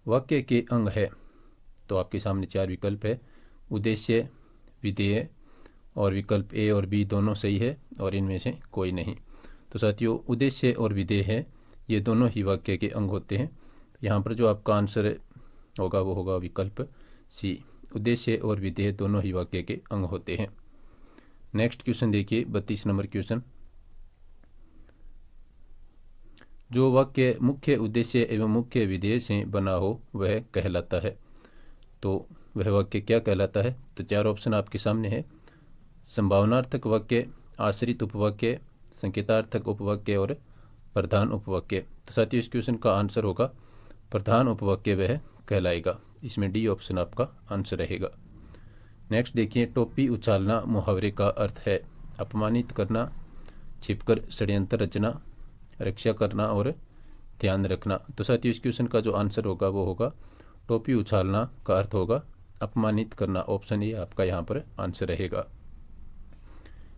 वाक्य के अंग है। तो आपके सामने 4 विकल्प है, उद्देश्य, विधेय और विकल्प ए और बी दोनों सही है और इनमें से कोई नहीं। तो साथियों, उद्देश्य और विधेय है, ये दोनों ही वाक्य के अंग होते हैं। यहाँ पर जो आपका आंसर होगा वो होगा विकल्प सी, उद्देश्य और विधेय दोनों ही वाक्य के अंग होते हैं। नेक्स्ट क्वेश्चन देखिए, 32 नंबर क्वेश्चन। जो वाक्य मुख्य उद्देश्य एवं मुख्य विधेय से बना हो वह कहलाता है। तो वह वाक्य क्या कहलाता है? तो 4 ऑप्शन आपके सामने है, संभावनार्थक वाक्य, आश्रित उपवाक्य, संकेतार्थक उपवाक्य और प्रधान उपवाक्य। तो साथियों, इस क्वेश्चन का आंसर होगा प्रधान उपवाक्य वह कहलाएगा। इसमें डी ऑप्शन आपका आंसर रहेगा। नेक्स्ट देखिए, टोपी उछालना मुहावरे का अर्थ है अपमानित करना, छिपकर षड्यंत्र रचना, रक्षा करना और ध्यान रखना। तो साथियों, इस क्वेश्चन का जो आंसर होगा वो होगा टोपी उछालना का अर्थ होगा अपमानित करना। ऑप्शन ए आपका यहाँ पर आंसर रहेगा।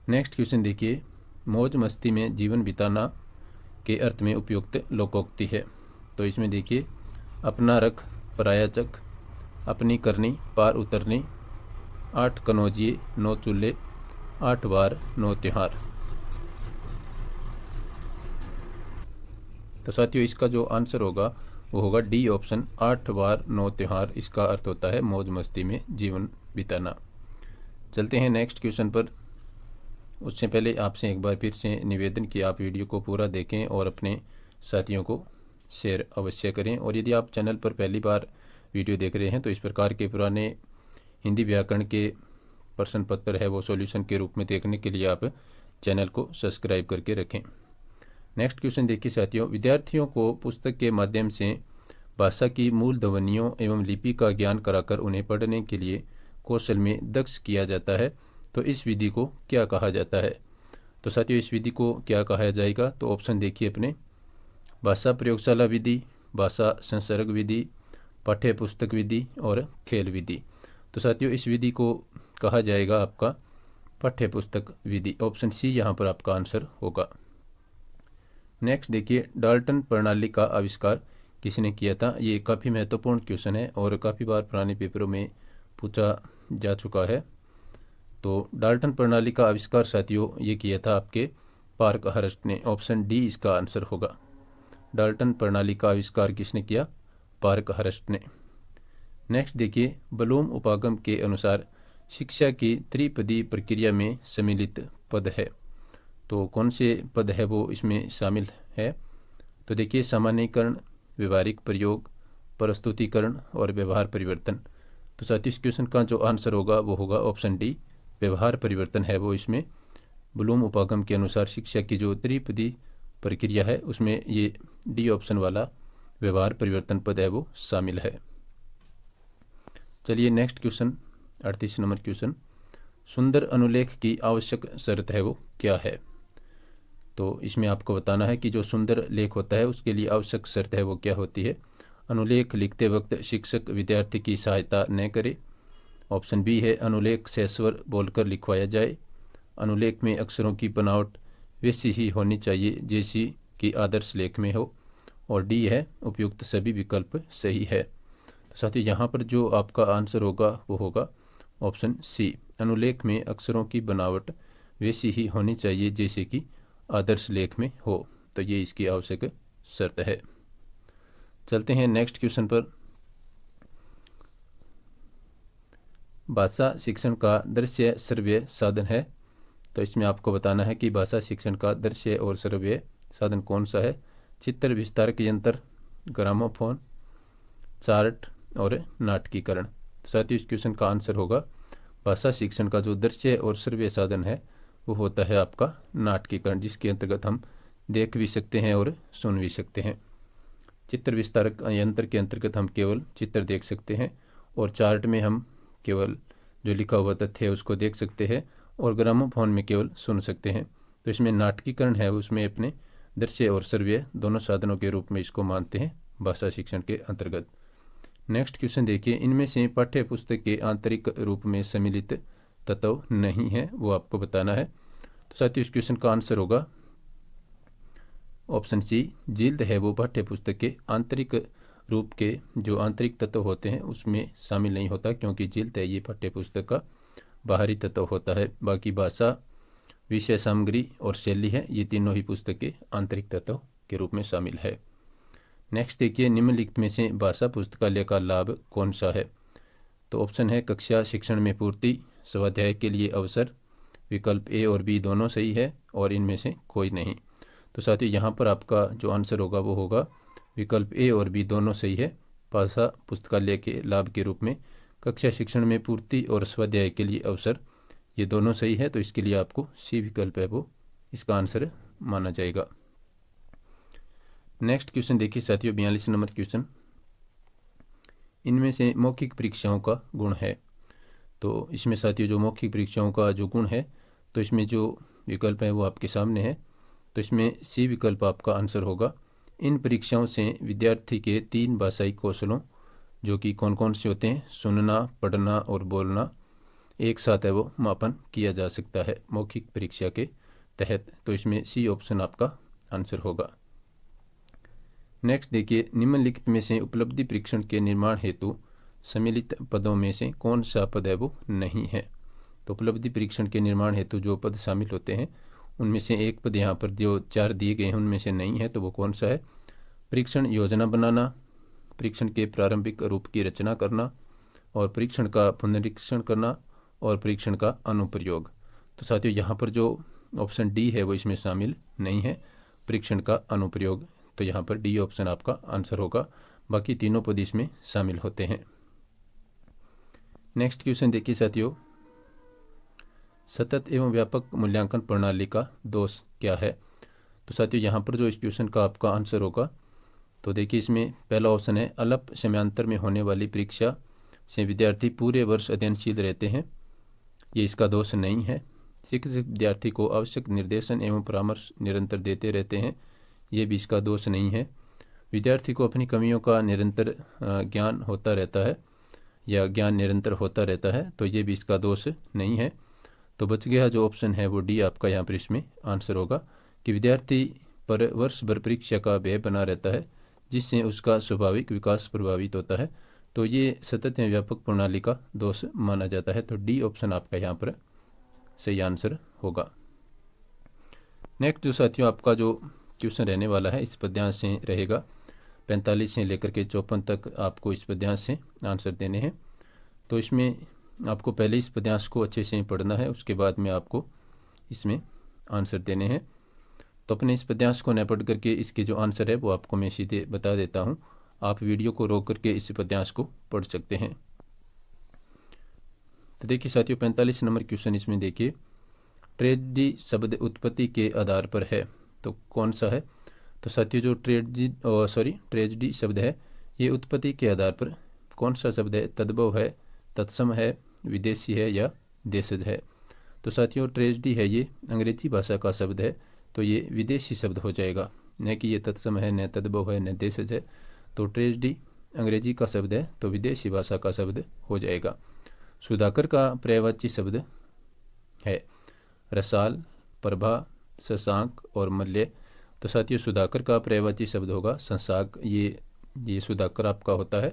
नेक्स्ट क्वेश्चन देखिए, मौज मस्ती में जीवन बिताना के अर्थ में उपयुक्त लोकोक्ति है। तो इसमें देखिए, अपना रख, पराया चख, अपनी करनी, पार उतरनी, 8 कनौजिए 9 चूल्हे, 8 बार 9 त्योहार। तो साथियों, इसका जो आंसर होगा वो होगा डी ऑप्शन, 8 बार 9 त्योहार। इसका अर्थ होता है मौज मस्ती में जीवन बिताना। चलते हैं नेक्स्ट क्वेश्चन पर। उससे पहले आपसे एक बार फिर से निवेदन कि आप वीडियो को पूरा देखें और अपने साथियों को शेयर अवश्य करें। और यदि आप चैनल पर पहली बार वीडियो देख रहे हैं तो इस प्रकार के पुराने हिंदी व्याकरण के प्रश्न पत्र है वो सॉल्यूशन के रूप में देखने के लिए आप चैनल को सब्सक्राइब करके रखें। नेक्स्ट क्वेश्चन देखिए साथियों, विद्यार्थियों को पुस्तक के माध्यम से भाषा की मूल ध्वनियों एवं लिपि का ज्ञान कराकर उन्हें पढ़ने के लिए कौशल में दक्ष किया जाता है। तो इस विधि को क्या कहा जाता है? तो साथियों, इस विधि को क्या कहा जाएगा? तो ऑप्शन देखिए अपने, भाषा प्रयोगशाला विधि, भाषा संसर्ग विधि, पाठ्य पुस्तक विधि और खेल विधि। तो साथियों, इस विधि को कहा जाएगा आपका पाठ्य पुस्तक विधि। ऑप्शन सी यहाँ पर आपका आंसर होगा। नेक्स्ट देखिए, डाल्टन प्रणाली का आविष्कार किसने किया था? ये काफ़ी महत्वपूर्ण क्वेश्चन है और काफ़ी बार पुराने पेपरों में पूछा जा चुका है। तो डाल्टन प्रणाली का आविष्कार साथियों ये किया था आपके पार्कहर्स्ट ने। ऑप्शन डी इसका आंसर होगा। डाल्टन प्रणाली का आविष्कार किसने किया? पार्कहर्स्ट ने। नेक्स्ट देखिए, ब्लूम उपागम के अनुसार शिक्षा की त्रिपदी प्रक्रिया में सम्मिलित पद है। तो कौन से पद है वो इसमें शामिल है? तो देखिए, सामान्यीकरण, व्यवहारिक प्रयोग, प्रस्तुतिकरण और व्यवहार परिवर्तन। तो साथियों, इस क्वेश्चन का जो आंसर होगा वो होगा ऑप्शन डी, व्यवहार परिवर्तन है वो इसमें ब्लूम उपागम के अनुसार शिक्षा की जो त्रिपदी प्रक्रिया है उसमें ये डी ऑप्शन वाला व्यवहार परिवर्तन पद है वो शामिल है। चलिए नेक्स्ट क्वेश्चन, 38 नंबर क्वेश्चन, सुंदर अनुलेख की आवश्यक शर्त है वो क्या है? तो इसमें आपको बताना है कि जो सुंदर लेख होता है उसके लिए आवश्यक शर्त है वो क्या होती है। अनुलेख लिखते वक्त शिक्षक विद्यार्थी की सहायता न करे। ऑप्शन बी है, अनुलेख से स्वर बोलकर लिखवाया जाए। अनुलेख में अक्षरों की बनावट वैसी ही होनी चाहिए जैसी कि आदर्श लेख में हो। और डी है, उपयुक्त सभी विकल्प सही है। तो साथियों, यहाँ पर जो आपका आंसर होगा वो होगा ऑप्शन सी, अनुलेख में अक्षरों की बनावट वैसी ही होनी चाहिए जैसे कि आदर्श लेख में हो। तो ये इसकी आवश्यक शर्त है। चलते हैं नेक्स्ट क्वेश्चन पर। भाषा शिक्षण का दृश्य श्रव्य साधन है। तो इसमें आपको बताना है कि भाषा शिक्षण का दृश्य और श्रव्य साधन कौन सा है। चित्र विस्तारक यंत्र, ग्रामोफोन, चार्ट और नाटकीकरण। तो साथियों, इस क्वेश्चन का आंसर होगा भाषा शिक्षण का जो दृश्य और श्रव्य साधन है वो होता है आपका नाटकीकरण, जिसके अंतर्गत हम देख भी सकते हैं और सुन भी सकते हैं। चित्र विस्तारक यंत्र के अंतर्गत हम केवल चित्र देख सकते हैं और चार्ट में हम केवल जो लिखा हुआ तथ्य है उसको देख सकते हैं और ग्रामोफोन में केवल सुन सकते हैं। तो इसमें नाटकीकरण है उसमें अपने दृश्य और श्रव्य दोनों साधनों के रूप में इसको मानते हैं भाषा शिक्षण के अंतर्गत। नेक्स्ट क्वेश्चन देखिए, इनमें से पाठ्य पुस्तक के आंतरिक रूप में सम्मिलित तत्व नहीं है वो आपको बताना है। तो साथियों, इस क्वेश्चन का आंसर होगा ऑप्शन सी, जिल्द है वो पाठ्य पुस्तक के आंतरिक रूप के जो आंतरिक तत्व होते हैं उसमें शामिल नहीं होता, क्योंकि जिल्द है ये पाठ्य पुस्तक का बाहरी तत्व होता है। बाकी भाषा, विषय सामग्री और शैली है, ये तीनों ही पुस्तक के आंतरिक तत्व के रूप में शामिल है। नेक्स्ट देखिए, निम्नलिखित में से भाषा पुस्तकालय का लाभ कौन सा है? तो ऑप्शन है कक्षा शिक्षण में पूर्ति, स्वाध्याय के लिए अवसर, विकल्प ए और बी दोनों सही है और इनमें से कोई नहीं। तो साथियों यहाँ पर आपका जो आंसर होगा वो होगा विकल्प ए और बी दोनों सही है। भाषा पुस्तकालय के लाभ के रूप में कक्षा शिक्षण में पूर्ति और स्वाध्याय के लिए अवसर, ये दोनों सही है। तो इसके लिए आपको सी विकल्प है वो इसका आंसर माना जाएगा। नेक्स्ट क्वेश्चन देखिए साथियों, 42 नंबर क्वेश्चन, इनमें से मौखिक परीक्षाओं का गुण है। तो इसमें साथियों जो मौखिक परीक्षाओं का जो गुण है, तो इसमें जो विकल्प है वो आपके सामने है। तो इसमें सी विकल्प आपका आंसर होगा। इन परीक्षाओं से विद्यार्थी के 3 भाषाई कौशलों, जो कि कौन कौन से होते हैं, सुनना, पढ़ना और बोलना, एक साथ है वो मापन किया जा सकता है मौखिक परीक्षा के तहत। तो इसमें सी ऑप्शन आपका आंसर होगा। नेक्स्ट देखिए, निम्नलिखित में से उपलब्धि परीक्षण के निर्माण हेतु सम्मिलित पदों में से कौन सा पद है वो नहीं है? तो उपलब्धि परीक्षण के निर्माण हेतु जो पद शामिल होते हैं उनमें से एक पद यहाँ पर जो 4 दिए गए हैं उनमें से नहीं है। तो वो कौन सा है? परीक्षण योजना बनाना, परीक्षण के प्रारंभिक रूप की रचना करना, और परीक्षण का पुनरीक्षण करना, और परीक्षण का अनुप्रयोग। तो साथियों यहाँ पर जो ऑप्शन डी है वो इसमें शामिल नहीं है, परीक्षण का अनुप्रयोग। तो यहाँ पर डी ऑप्शन आपका आंसर होगा। बाकी तीनों पद इसमें शामिल होते हैं। नेक्स्ट क्वेश्चन देखिए साथियों, सतत एवं व्यापक मूल्यांकन प्रणाली का दोष क्या है? तो साथियों यहाँ पर जो इस क्वेश्चन का आपका आंसर होगा, तो देखिए इसमें पहला ऑप्शन है अल्प समयांतर में होने वाली परीक्षा से विद्यार्थी पूरे वर्ष अध्ययनशील रहते हैं, ये इसका दोष नहीं है। शिक्षक विद्यार्थी को आवश्यक निर्देशन एवं परामर्श निरंतर देते रहते हैं, ये भी इसका दोष नहीं है। विद्यार्थी को अपनी कमियों का निरंतर ज्ञान होता रहता है या ज्ञान निरंतर होता रहता है, तो ये भी इसका दोष नहीं है। तो बच गया जो ऑप्शन है वो डी आपका यहाँ पर इसमें आंसर होगा कि विद्यार्थी पर वर्ष भर परीक्षा का भय बना रहता है, जिससे उसका स्वाभाविक विकास प्रभावित होता है। तो ये सतत एवं व्यापक प्रणाली का दोष माना जाता है। तो डी ऑप्शन आपका यहाँ पर सही आंसर होगा। नेक्स्ट जो साथियों आपका जो क्वेश्चन रहने वाला है इस पद्यांश से रहेगा, 45 से लेकर के 54 तक आपको इस पद्यांश से आंसर देने हैं। तो इसमें आपको पहले इस पद्यांश को अच्छे से पढ़ना है, उसके बाद में आपको इसमें आंसर देने हैं। तो अपने इस पद्यांश को न पढ़ करके इसके जो आंसर है वो आपको मैं सीधे बता देता हूँ। आप वीडियो को रोक करके इस पद्यांश को पढ़ सकते हैं। तो देखिए साथियों 45 नंबर क्वेश्चन इसमें देखिए, ट्रेजेडी शब्द उत्पत्ति के आधार पर है, तो कौन सा है? तो साथियों जो ट्रेजेडी शब्द है ये उत्पत्ति के आधार पर कौन सा शब्द है? तद्भव है, तत्सम है, विदेशी है या देशज है? तो साथियों ट्रेजेडी है ये अंग्रेजी भाषा का शब्द है, तो ये विदेशी शब्द हो जाएगा, न कि ये तत्सम है, न तद्भव है, न देशज है। तो ट्रेजेडी अंग्रेजी का शब्द है, तो विदेशी भाषा का शब्द हो जाएगा। सुधाकर का पर्यायवाची शब्द है रसाल, प्रभा, शशांक और मल्य। तो साथियों सुधाकर का पर्यायवाची शब्द होगा शशांक। ये सुधाकर आपका होता है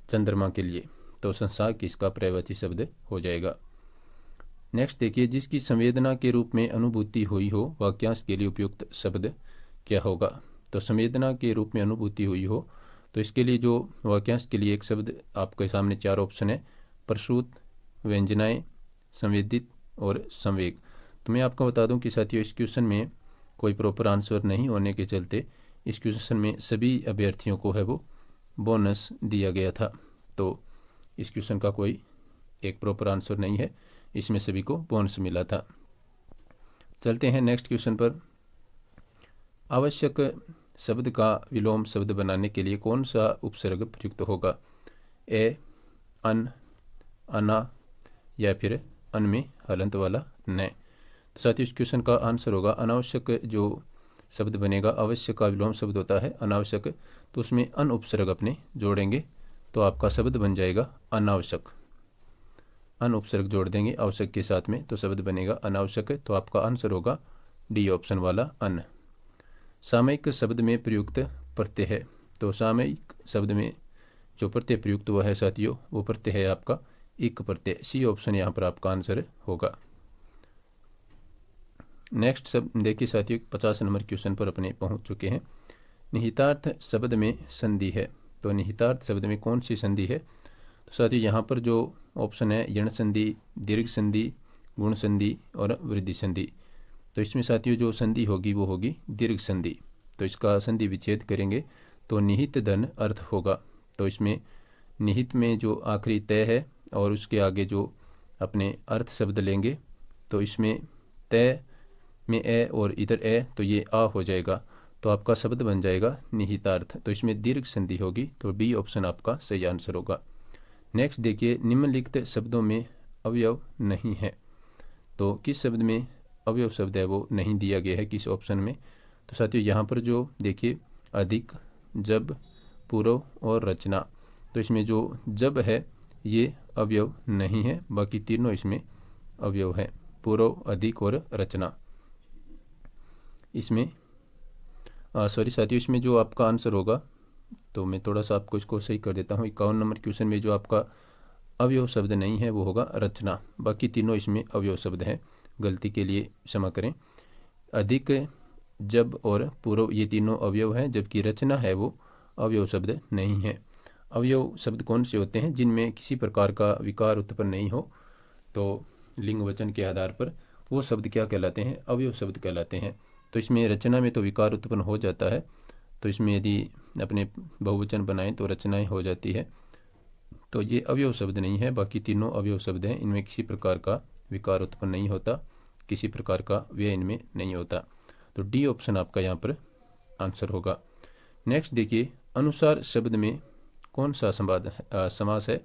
चंद्रमा के लिए, तो शशांक इसका पर्यायवाची शब्द हो जाएगा। नेक्स्ट देखिए, जिसकी संवेदना के रूप में अनुभूति हुई हो वाक्यांश के लिए उपयुक्त शब्द क्या होगा? तो संवेदना के रूप में अनुभूति हुई हो, तो इसके लिए जो वाक्यांश के लिए एक शब्द आपके सामने 4 ऑप्शन है, प्रसूत, व्यंजनाएं, संवेदित और संवेग। तो मैं आपको बता दूं कि साथियों इस क्वेश्चन में कोई प्रॉपर आंसर नहीं होने के चलते इस क्वेश्चन में सभी अभ्यर्थियों को है वो बोनस दिया गया था। तो इस क्वेश्चन का कोई एक प्रॉपर आंसर नहीं है, इसमें सभी को बोनस मिला था। चलते हैं नेक्स्ट क्वेश्चन पर। आवश्यक शब्द का विलोम शब्द बनाने के लिए कौन सा उपसर्ग प्रयुक्त होगा? ए, अन, अना या फिर अन में हलंत वाला न। तो साथियों इस क्वेश्चन का आंसर होगा अनावश्यक जो शब्द बनेगा, आवश्यक का विलोम शब्द होता है अनावश्यक, तो उसमें अन उपसर्ग अपने जोड़ेंगे तो आपका शब्द बन जाएगा अनावश्यक। अन उपसर्ग जोड़ देंगे आवश्यक के साथ में तो शब्द बनेगा अनावश्यक, तो आपका आंसर होगा डी ऑप्शन वाला अन। सामयिक शब्द में प्रयुक्त प्रत्यय है, तो सामयिक शब्द में जो प्रत्यय प्रयुक्त हुआ है साथियों वो प्रत्यय है आपका इक प्रत्यय। सी ऑप्शन यहाँ पर आपका आंसर होगा। नेक्स्ट शब्द देखिए साथियों 50 नंबर क्वेश्चन पर अपने पहुँच चुके हैं। निहितार्थ शब्द में संधि है, तो निहितार्थ शब्द में कौन सी संधि है? तो साथियों यहाँ पर जो ऑप्शन है यण संधि, दीर्घ संधि, गुण संधि और वृद्धि संधि। तो इसमें साथियों जो संधि होगी वो होगी दीर्घ संधि। तो इसका संधि विच्छेद करेंगे तो निहित धन अर्थ होगा। तो इसमें निहित में जो आखिरी तय है और उसके आगे जो अपने अर्थ शब्द लेंगे तो इसमें तय में ए और इधर ए तो ये आ हो जाएगा, तो आपका शब्द बन जाएगा निहितार्थ। तो इसमें दीर्घ संधि होगी, तो बी ऑप्शन आपका सही आंसर होगा। नेक्स्ट देखिए निम्नलिखित शब्दों में अवयव नहीं है, तो किस शब्द में अवयव शब्द है वो नहीं दिया गया है किस ऑप्शन में? तो साथियों यहाँ पर जो देखिए अधिक, जब, पूर्व और रचना, तो इसमें जो जब है ये अवयव नहीं है, बाकी तीनों इसमें अवयव है, पूर्व, अधिक और रचना। इसमें सॉरी साथियों इसमें जो आपका आंसर होगा, तो मैं थोड़ा सा आपको इसको सही कर देता हूँ। 51 नंबर क्वेश्चन में जो आपका अवयव शब्द नहीं है वो होगा रचना, बाकी तीनों इसमें अवयव शब्द हैं। गलती के लिए क्षमा करें। अधिक, जब और पूर्व ये तीनों अवयव हैं, जबकि रचना है वो अवयव शब्द नहीं है। अवयव शब्द कौन से होते हैं? जिनमें किसी प्रकार का विकार उत्पन्न नहीं हो, तो लिंग वचन के आधार पर वो शब्द क्या कहलाते हैं? अवयव शब्द कहलाते हैं। तो इसमें रचना में तो विकार उत्पन्न हो जाता है, तो इसमें यदि अपने बहुवचन बनाएं तो रचनाएं हो जाती है, तो ये अवयव शब्द नहीं है। बाकी तीनों अवयव शब्द हैं, इनमें किसी प्रकार का विकार उत्पन्न नहीं होता, किसी प्रकार का व्यय इनमें नहीं होता। तो डी ऑप्शन आपका यहाँ पर आंसर होगा। नेक्स्ट देखिए अनुसार शब्द में कौन सा समास है?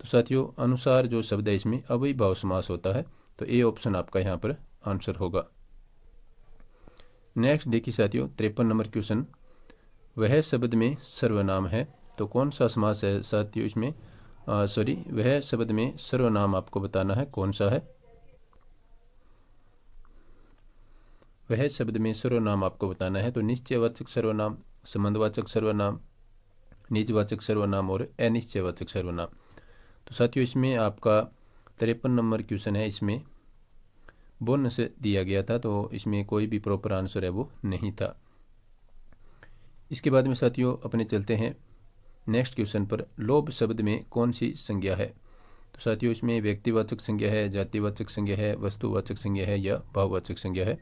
तो साथियों अनुसार जो शब्द है इसमें अव्ययीभाव समास होता है, तो ए ऑप्शन आपका यहाँ पर आंसर होगा। नेक्स्ट देखिए साथियों 53 नंबर क्वेश्चन, वह शब्द में सर्वनाम है, तो कौन सा समास है साथियों इसमें? वह शब्द में सर्वनाम आपको बताना है कौन सा है। वह शब्द में सर्वनाम आपको बताना है, तो निश्चयवाचक सर्वनाम, संबंधवाचक सर्वनाम, निजवाचक सर्वनाम और अनिश्चयवाचक सर्वनाम। तो साथियों इसमें आपका 53 नंबर क्वेश्चन है, इसमें बोनस दिया गया था, तो इसमें कोई भी प्रॉपर आंसर है वो नहीं था। इसके बाद में साथियों अपने चलते हैं नेक्स्ट क्वेश्चन पर, लोभ शब्द में कौन सी संज्ञा है? तो साथियों इसमें व्यक्तिवाचक संज्ञा है, जातिवाचक संज्ञा है, वस्तुवाचक संज्ञा है या भाववाचक संज्ञा है?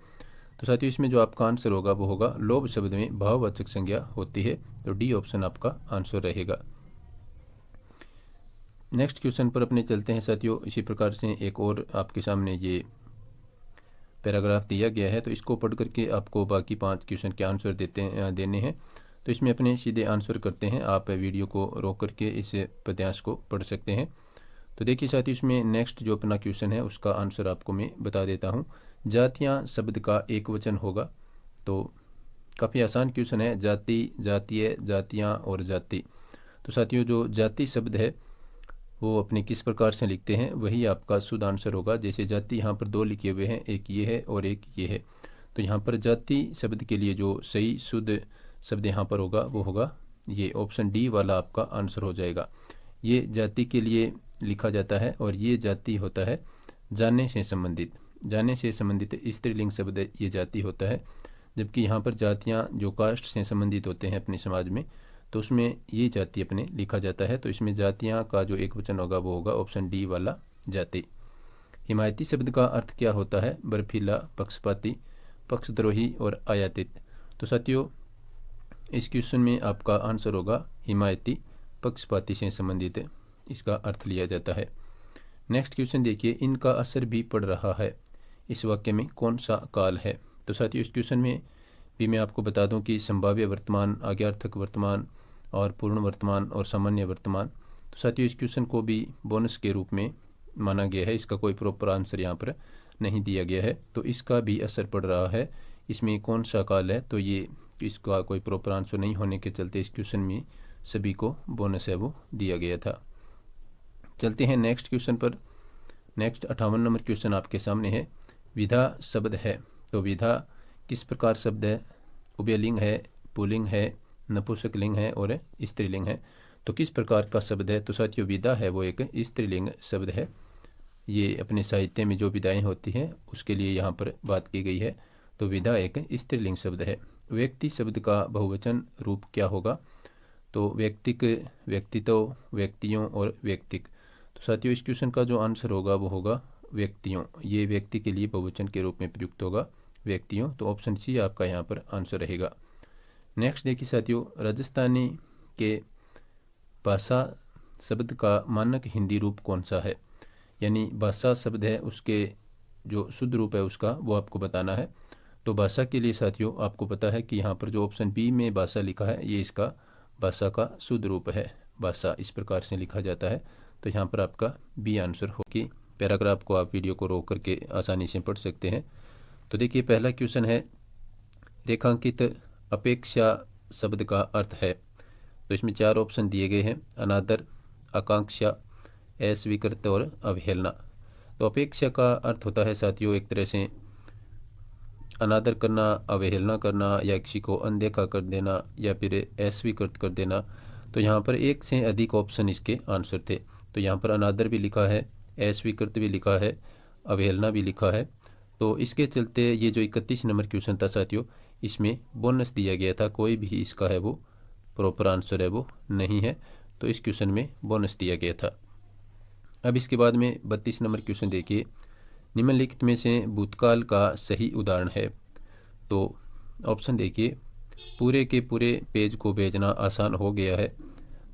तो साथियों इसमें जो आपका आंसर होगा वो होगा लोभ शब्द में भाववाचक संज्ञा होती है, तो डी ऑप्शन आपका आंसर रहेगा। नेक्स्ट क्वेश्चन पर अपने चलते हैं साथियों। इसी प्रकार से एक और आपके सामने ये पैराग्राफ दिया गया है, तो इसको पढ़ करके आपको बाकी 5 क्वेश्चन के आंसर देने हैं। तो इसमें अपने सीधे आंसर करते हैं, आप वीडियो को रोक करके इस पद्यांश को पढ़ सकते हैं। तो देखिए साथियों इसमें नेक्स्ट जो अपना क्वेश्चन है उसका आंसर आपको मैं बता देता हूँ। जातियाँ शब्द का एक वचन होगा, तो काफ़ी आसान क्वेश्चन है। जाति, जातीय, जातियाँ और जाति। तो साथियों जो जाति शब्द है वो अपने किस प्रकार से लिखते हैं वही आपका शुद्ध आंसर होगा। जैसे जाति यहाँ पर 2 लिखे हुए हैं, एक ये है और एक ये है, तो यहाँ पर जाति शब्द के लिए जो सही शुद्ध शब्द यहाँ पर होगा वो होगा ये ऑप्शन डी वाला आपका आंसर हो जाएगा। ये जाति के लिए लिखा जाता है और ये जाति होता है जानने से संबंधित, जानने से संबंधित स्त्रीलिंग शब्द ये जाति होता है। जबकि यहाँ पर जातियाँ जो कास्ट से संबंधित होते हैं अपने समाज में, तो उसमें ये जाति अपने लिखा जाता है। तो इसमें जातियाँ का जो एक वचन होगा वो होगा ऑप्शन डी वाला जाति। हिमायती शब्द का अर्थ क्या होता है? बर्फीला, पक्षपाती, पक्षद्रोही और आयातित। तो साथियों इस क्वेश्चन में आपका आंसर होगा हिमायती, पक्षपाती से संबंधित इसका अर्थ लिया जाता है। नेक्स्ट क्वेश्चन देखिए, इनका असर भी पड़ रहा है, इस वाक्य में कौन सा काल है? तो साथियों इस क्वेश्चन में भी मैं आपको बता दूं कि संभाव्य वर्तमान, आज्ञार्थक वर्तमान और पूर्ण वर्तमान और सामान्य वर्तमान। तो साथियों इस क्वेश्चन को भी बोनस के रूप में माना गया है, इसका कोई प्रॉपर आंसर यहाँ पर नहीं दिया गया है। तो इसका भी असर पड़ रहा है, इसमें कौन सा काल है? तो ये इसका कोई प्रॉपर आंसर नहीं होने के चलते इस क्वेश्चन में सभी को बोनस है वो दिया गया था। चलते हैं नेक्स्ट क्वेश्चन पर। नेक्स्ट 58 नंबर क्वेश्चन आपके सामने है, विधा शब्द है, तो विधा किस प्रकार शब्द है? उभयलिंग है, पुल्लिंग है, नपुंसकलिंग है और स्त्रीलिंग है। तो किस प्रकार का शब्द है? तो साथियों विदा है वो एक स्त्रीलिंग शब्द है। ये अपने साहित्य में जो विदाएँ होती हैं उसके लिए यहाँ पर बात की गई है। तो विदा एक स्त्रीलिंग शब्द है। व्यक्ति शब्द का बहुवचन रूप क्या होगा? तो व्यक्तिक, व्यक्तित्व, व्यक्तियों और व्यक्तिक। तो साथियों इस क्वेश्चन का जो आंसर होगा वो होगा व्यक्तियों। ये व्यक्ति के लिए बहुवचन के रूप में प्रयुक्त होगा, व्यक्तियों। तो ऑप्शन सी आपका यहाँ पर आंसर रहेगा। नेक्स्ट देखिए साथियों, राजस्थानी के भाषा शब्द का मानक हिंदी रूप कौन सा है? यानी भाषा शब्द है उसके जो शुद्ध रूप है उसका वो आपको बताना है। तो भाषा के लिए साथियों आपको पता है कि यहाँ पर जो ऑप्शन बी में भाषा लिखा है ये इसका भाषा का शुद्ध रूप है। भाषा इस प्रकार से लिखा जाता है। तो यहाँ पर आपका बी आंसर हो कि पैराग्राफ को आप वीडियो को रोक करके आसानी से पढ़ सकते हैं। तो देखिए पहला क्वेश्चन है, रेखांकित अपेक्षा शब्द का अर्थ है। तो इसमें 4 ऑप्शन दिए गए हैं, अनादर, आकांक्षा, अस्वीकृत और अवहेलना। तो अपेक्षा का अर्थ होता है साथियों एक तरह से अनादर करना, अवहेलना करना, या किसी को अनदेखा कर देना, या फिर अस्वीकृत कर देना। तो यहाँ पर एक से अधिक ऑप्शन इसके आंसर थे। तो यहाँ पर अनादर भी लिखा है, अस्वीकृत भी लिखा है, अवहेलना भी लिखा है। तो इसके चलते ये जो 31 नंबर क्वेश्चन था साथियों इसमें बोनस दिया गया था। कोई भी इसका है वो प्रॉपर आंसर है वो नहीं है। तो इस क्वेश्चन में बोनस दिया गया था। अब इसके बाद में 32 नंबर क्वेश्चन देखिए, निम्नलिखित में से भूतकाल का सही उदाहरण है। तो ऑप्शन देखिए, पूरे के पूरे पेज को भेजना आसान हो गया है,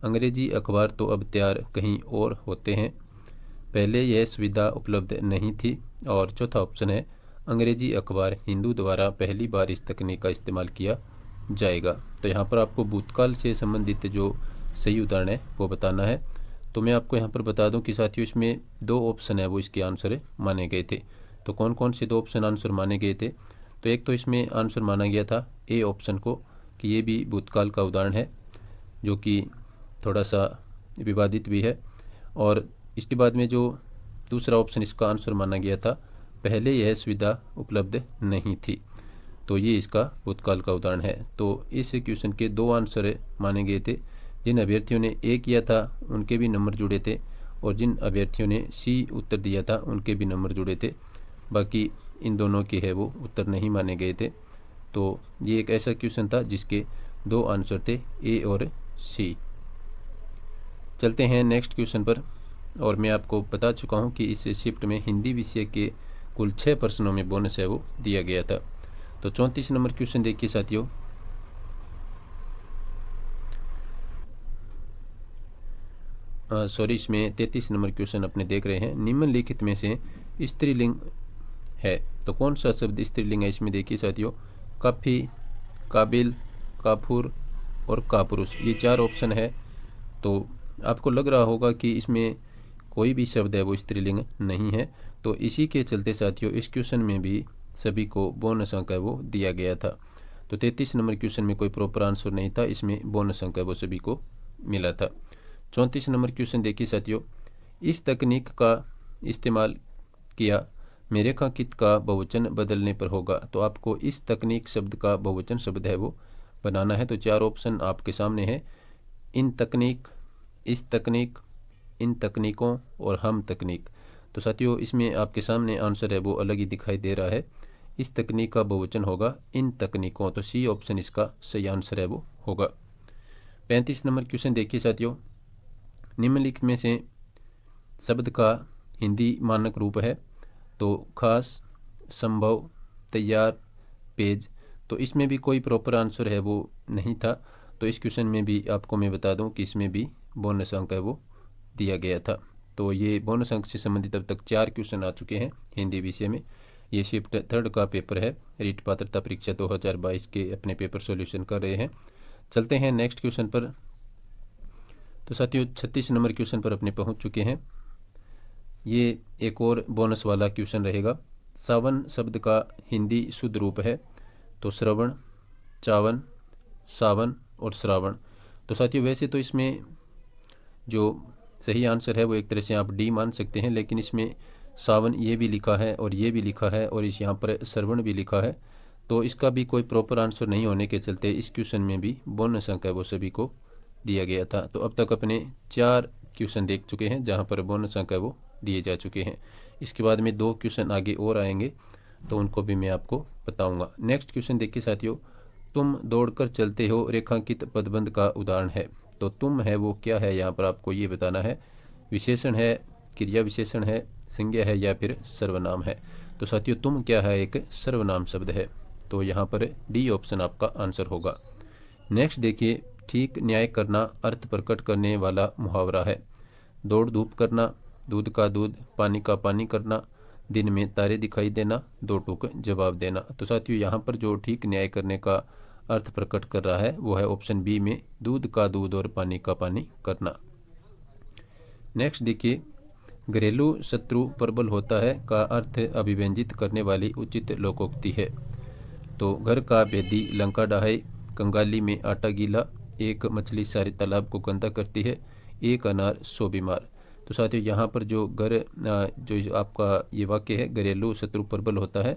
अंग्रेजी अखबार तो अब तैयार कहीं और होते हैं, पहले यह सुविधा उपलब्ध नहीं थी। और चौथा ऑप्शन है, अंग्रेजी अखबार हिंदू द्वारा पहली बार इस तकनीक का इस्तेमाल किया जाएगा। तो यहाँ पर आपको भूतकाल से संबंधित जो सही उदाहरण है वो बताना है। तो मैं आपको यहाँ पर बता दूं कि साथियों इसमें 2 ऑप्शन है वो इसके आंसर माने गए थे। तो कौन कौन से 2 ऑप्शन आंसर माने गए थे? तो एक तो इसमें आंसर माना गया था ए ऑप्शन को कि ये भी भूतकाल का उदाहरण है, जो कि थोड़ा सा विवादित भी है। और इसके बाद में जो दूसरा ऑप्शन इसका आंसर माना गया था, पहले यह सुविधा उपलब्ध नहीं थी। तो ये इसका भूतकाल का उदाहरण है। तो इस क्वेश्चन के 2 आंसर माने गए थे। जिन अभ्यर्थियों ने ए किया था उनके भी नंबर जुड़े थे, और जिन अभ्यर्थियों ने सी उत्तर दिया था उनके भी नंबर जुड़े थे। बाकी इन दोनों के है वो उत्तर नहीं माने गए थे। तो ये एक ऐसा क्वेश्चन था जिसके 2 आंसर थे, ए और सी। चलते हैं नेक्स्ट क्वेश्चन पर। और मैं आपको बता चुका हूँ कि इस शिफ्ट में हिंदी विषय के कुल 6 प्रश्नों में बोनस है वो दिया गया था। तो 34 नंबर क्वेश्चन देखिए साथियों, इसमें 33 नंबर क्वेश्चन अपने देख रहे हैं। निम्नलिखित में से स्त्रीलिंग है। तो कौन सा शब्द स्त्रीलिंग है? इसमें देखिए साथियों, काफ़ी, काबिल, काफूर और कापुरुष, ये 4 ऑप्शन है। तो आपको लग रहा होगा कि इसमें कोई भी शब्द है वो स्त्रीलिंग नहीं है। तो इसी के चलते साथियों इस क्वेश्चन में भी सभी को बोनस अंक है वो दिया गया था। तो 33 नंबर क्वेश्चन में कोई प्रॉपर आंसर नहीं था, इसमें बोनस अंक है वो सभी को मिला था। 34 नंबर क्वेश्चन देखिए साथियों, इस तकनीक का इस्तेमाल किया में रेखांकित का बहुवचन बदलने पर होगा। तो आपको इस तकनीक शब्द का बहुवचन शब्द है वो बनाना है। तो 4 ऑप्शन आपके सामने है, इन तकनीक, इस तकनीक, इन तकनीकों और हम तकनीक। तो साथियों इसमें आपके सामने आंसर है वो अलग ही दिखाई दे रहा है। इस तकनीक का बहुवचन होगा इन तकनीकों। तो सी ऑप्शन इसका सही आंसर है वो होगा। 35 नंबर क्वेश्चन देखिए साथियों, निम्नलिखित में से शब्द का हिंदी मानक रूप है। तो खास, संभव, तैयार, पेज। तो इसमें भी कोई प्रॉपर आंसर है वो नहीं था। तो इस क्वेश्चन में भी आपको मैं बता दूं कि इसमें भी बोनस अंक है वो दिया गया था। तो ये बोनस अंक से संबंधित अब तक 4 क्वेश्चन आ चुके हैं हिंदी विषय में। ये शिफ्ट 3 का पेपर है, रीट पात्रता परीक्षा 2022 के अपने पेपर सॉल्यूशन कर रहे हैं। चलते हैं नेक्स्ट क्वेश्चन पर। तो साथियों 36 नंबर क्वेश्चन पर अपने पहुंच चुके हैं। ये एक और बोनस वाला क्वेश्चन रहेगा। सावन शब्द का हिंदी शुद्ध रूप है। तो श्रवण, चावन, सावन और श्रावण। तो साथियों वैसे तो इसमें जो सही आंसर है वो एक तरह से आप डी मान सकते हैं, लेकिन इसमें सावन ये भी लिखा है और ये भी लिखा है और इस यहाँ पर श्रवण भी लिखा है। तो इसका भी कोई प्रॉपर आंसर नहीं होने के चलते इस क्वेश्चन में भी बोनस अंक है वो सभी को दिया गया था। तो अब तक अपने 4 क्वेश्चन देख चुके हैं जहाँ पर बोनस अंक है वो दिए जा चुके हैं। इसके बाद में 2 क्वेश्चन आगे और आएंगे तो उनको भी मैं आपको बताऊंगा। नेक्स्ट क्वेश्चन देखिए साथियों, तुम दौड़कर चलते हो रेखांकित पदबंध का उदाहरण है। तो तुम है वो क्या है, यहाँ पर आपको ये बताना है। विशेषण है, क्रिया विशेषण है, संज्ञा है या फिर सर्वनाम है। तो साथियों तुम क्या है एक सर्वनाम शब्द है, तो यहाँ पर डी ऑप्शन आपका आंसर होगा। नेक्स्ट देखिए, ठीक न्याय करना अर्थ प्रकट करने वाला मुहावरा है। दौड़ धूप करना, दूध का दूध, पानी का पानी करना, दिन में तारे दिखाई देना, दो टूक जवाब देना। तो साथियों यहाँ पर जो ठीक न्याय करने का अर्थ प्रकट कर रहा है वो है ऑप्शन बी में दूध का दूध और पानी का पानी करना। नेक्स्ट देखिए, घरेलू शत्रु प्रबल होता है का अर्थ अभिव्यंजित करने वाली उचित लोकोक्ति है। तो घर का भेदी लंका ढाहे, कंगाली में आटा गीला, एक मछली सारे तालाब को गंदा करती है, एक अनार 100 बीमार। तो साथियों यहाँ पर जो जो आपका ये वाक्य है घरेलू शत्रु प्रबल होता है,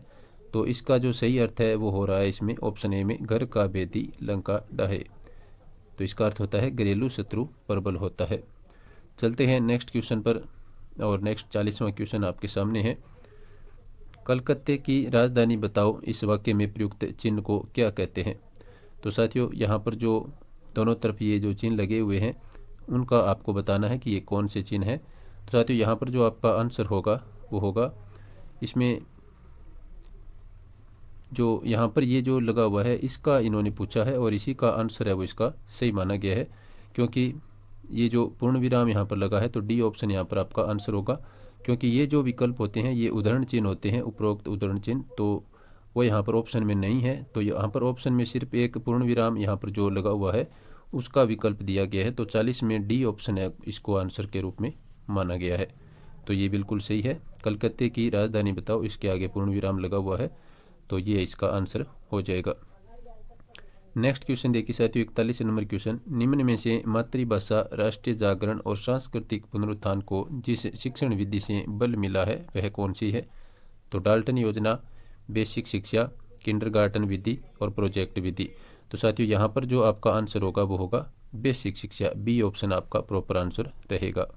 तो इसका जो सही अर्थ है वो हो रहा है इसमें ऑप्शन ए में घर का भेदी लंका ढाहे। तो इसका अर्थ होता है घरेलू शत्रु प्रबल होता है। चलते हैं नेक्स्ट क्वेश्चन पर, और नेक्स्ट 40वां क्वेश्चन आपके सामने है। कलकत्ते की राजधानी बताओ, इस वाक्य में प्रयुक्त चिन्ह को क्या कहते हैं। तो साथियों यहाँ पर जो दोनों तरफ ये जो चिन्ह लगे हुए हैं उनका आपको बताना है कि ये कौन से चिन्ह हैं। तो साथियों यहाँ पर जो आपका आंसर होगा वो होगा इसमें जो यहाँ पर ये जो लगा हुआ है इसका इन्होंने पूछा है और इसी का आंसर है वो इसका सही माना गया है, क्योंकि ये जो पूर्ण विराम यहाँ पर लगा है तो डी ऑप्शन यहाँ पर आपका आंसर होगा। क्योंकि ये जो विकल्प होते हैं ये उदाहरण चिन्ह होते हैं, उपरोक्त उदाहरण चिन्ह, तो वो यहाँ पर ऑप्शन में नहीं है। तो यहाँ पर ऑप्शन में सिर्फ एक पूर्ण विराम यहाँ पर जो लगा हुआ है उसका विकल्प दिया गया है। तो 40 में डी ऑप्शन है इसको आंसर के रूप में माना गया है। तो ये बिल्कुल सही है। कलकत्ते की राजधानी बताओ, इसके आगे पूर्ण विराम लगा हुआ है, तो ये इसका आंसर हो जाएगा। नेक्स्ट क्वेश्चन देखिए साथियों, 41 नंबर क्वेश्चन, निम्न में से मातृभाषा राष्ट्रीय जागरण और सांस्कृतिक पुनरुत्थान को जिस शिक्षण विधि से बल मिला है वह कौन सी है। तो डाल्टन योजना, बेसिक शिक्षा, किंडरगार्टन विधि और प्रोजेक्ट विधि। तो साथियों यहाँ पर जो आपका आंसर होगा वो होगा बेसिक शिक्षा, बी ऑप्शन आपका प्रॉपर आंसर रहेगा।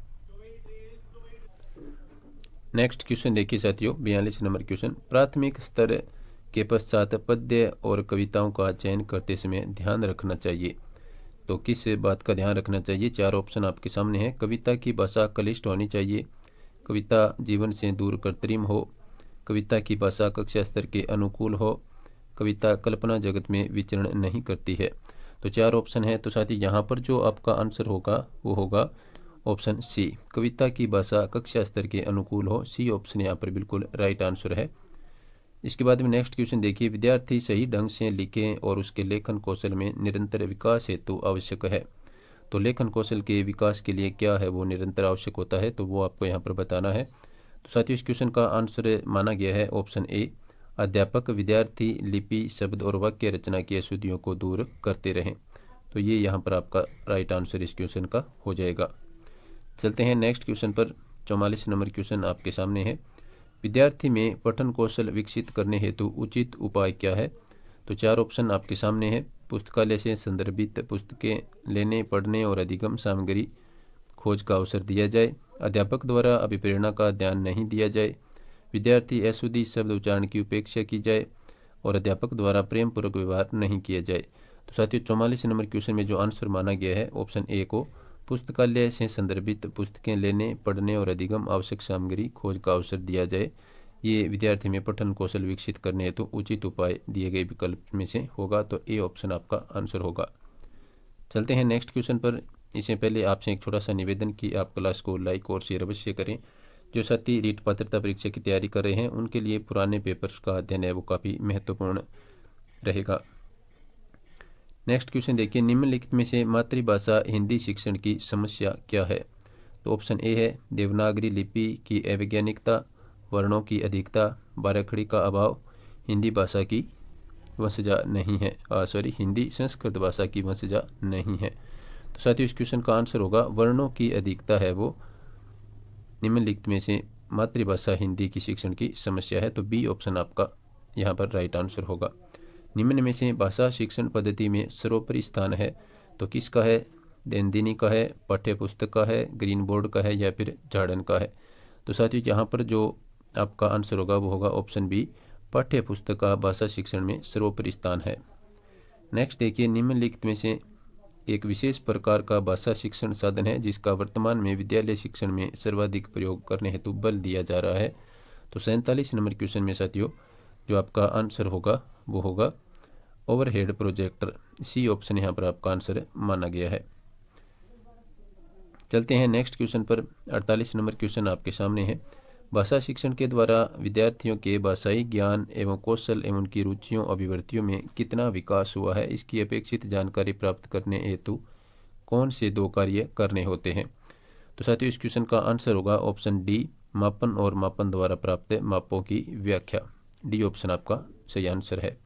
नेक्स्ट क्वेश्चन देखिए साथियों, 42 नंबर क्वेश्चन, प्राथमिक स्तर के पश्चात पद्य और कविताओं का चयन करते समय ध्यान रखना चाहिए। तो किस बात का ध्यान रखना चाहिए, 4 ऑप्शन आपके सामने हैं। कविता की भाषा क्लिष्ट होनी चाहिए, कविता जीवन से दूर कृत्रिम हो, कविता की भाषा कक्षा स्तर के अनुकूल हो, कविता कल्पना जगत में विचरण नहीं करती है। तो 4 ऑप्शन है। तो साथ ही यहाँ पर जो आपका आंसर होगा वो होगा ऑप्शन सी, कविता की भाषा कक्षा स्तर के अनुकूल हो। सी ऑप्शन यहाँ पर बिल्कुल राइट आंसर है। इसके बाद में नेक्स्ट क्वेश्चन देखिए, विद्यार्थी सही ढंग से लिखें और उसके लेखन कौशल में निरंतर विकास हेतु आवश्यक है। तो लेखन कौशल के विकास के लिए क्या है वो निरंतर आवश्यक होता है, तो वो आपको यहाँ पर बताना है। तो साथियों इस क्वेश्चन का आंसर माना गया है ऑप्शन ए, अध्यापक विद्यार्थी लिपि शब्द और वाक्य रचना की अशुद्धियों को दूर करते रहें। तो ये यहाँ पर आपका राइट आंसर इस क्वेश्चन का हो जाएगा। चलते हैं नेक्स्ट क्वेश्चन पर, 44 नंबर क्वेश्चन आपके सामने है। विद्यार्थी में पठन कौशल विकसित करने हेतु उचित उपाय क्या है। तो 4 ऑप्शन आपके सामने है। पुस्तकालय से संदर्भित पुस्तकें लेने, पढ़ने और अधिगम सामग्री खोज का अवसर दिया जाए, अध्यापक द्वारा अभिप्रेरणा का ध्यान नहीं दिया जाए, विद्यार्थी अशुद्धि शब्द उच्चारण की उपेक्षा की जाए और अध्यापक द्वारा प्रेम पूर्वक व्यवहार नहीं किया जाए। तो साथियों 44 नंबर क्वेश्चन में जो आंसर माना गया है ऑप्शन ए को, पुस्तकालय से संदर्भित पुस्तकें लेने, पढ़ने और अधिगम आवश्यक सामग्री खोज का अवसर दिया जाए, ये विद्यार्थी में पठन कौशल विकसित करने हेतु उचित उपाय दिए गए विकल्प में से होगा। तो ए ऑप्शन आपका आंसर होगा। चलते हैं नेक्स्ट क्वेश्चन पर। इससे पहले आपसे एक छोटा सा निवेदन कि आप क्लास को लाइक और शेयर अवश्य करें। जो साथी रीट पात्रता परीक्षा की तैयारी कर रहे हैं उनके लिए पुराने पेपर्स का अध्ययन है वो काफ़ी महत्वपूर्ण रहेगा। नेक्स्ट क्वेश्चन देखिए, निम्नलिखित में से मातृभाषा हिंदी शिक्षण की समस्या क्या है। तो ऑप्शन ए है देवनागरी लिपि की अवैज्ञानिकता, वर्णों की अधिकता, बाराखड़ी का अभाव, हिंदी भाषा की वंशजा नहीं है, हिंदी संस्कृत भाषा की वंशजा नहीं है। तो साथियों इस क्वेश्चन का आंसर होगा वर्णों की अधिकता है वो निम्नलिखित में से मातृभाषा हिंदी की शिक्षण की समस्या है। तो बी ऑप्शन आपका यहाँ पर राइट आंसर होगा। निम्न में से भाषा शिक्षण पद्धति में सर्वोपरि स्थान है तो किसका है? दैनंदिनी का है, पाठ्य पुस्तक का है, ग्रीन बोर्ड का है या फिर झाड़न का है? तो साथियों यहाँ पर जो आपका आंसर होगा वो होगा ऑप्शन बी, पाठ्य पुस्तक का भाषा शिक्षण में सर्वोपरि स्थान है। नेक्स्ट देखिए, निम्नलिखित में से एक विशेष प्रकार का भाषा शिक्षण साधन है जिसका वर्तमान में विद्यालय शिक्षण में सर्वाधिक प्रयोग करने हेतु बल दिया जा रहा है। तो 47 नंबर क्वेश्चन में साथियों जो आपका आंसर होगा वो होगा ओवरहेड प्रोजेक्टर। सी ऑप्शन यहाँ पर आपका आंसर माना गया है। चलते हैं नेक्स्ट क्वेश्चन पर। 48 नंबर क्वेश्चन आपके सामने है। भाषा शिक्षण के द्वारा विद्यार्थियों के भाषाई ज्ञान एवं कौशल एवं उनकी रुचियों अभिवृत्तियों में कितना विकास हुआ है, इसकी अपेक्षित जानकारी प्राप्त करने हेतु कौन से 2 कार्य करने होते हैं? तो साथियों इस क्वेश्चन का आंसर होगा ऑप्शन डी, मापन और मापन द्वारा प्राप्त मापों की व्याख्या। डी ऑप्शन आपका सही आंसर है।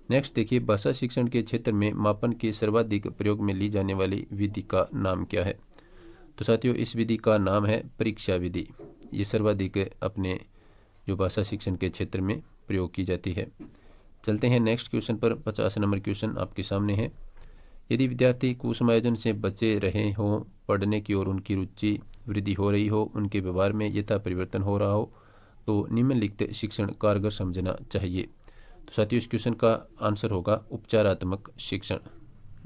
नेक्स्ट देखिए, भाषा शिक्षण के क्षेत्र में मापन के सर्वाधिक प्रयोग में ली जाने वाली विधि का नाम क्या है? तो साथियों इस विधि का नाम है परीक्षा विधि। ये सर्वाधिक अपने जो भाषा शिक्षण के क्षेत्र में प्रयोग की जाती है। चलते हैं नेक्स्ट क्वेश्चन पर। 50 नंबर क्वेश्चन आपके सामने है। यदि विद्यार्थी कुसमायोजन से बचे रहे हों, पढ़ने की ओर उनकी रुचि वृद्धि हो रही हो, उनके व्यवहार में यथा परिवर्तन हो रहा हो, तो निम्नलिखित शिक्षण कारगर समझना चाहिए। तो साथियों इस क्वेश्चन का आंसर होगा उपचारात्मक शिक्षण।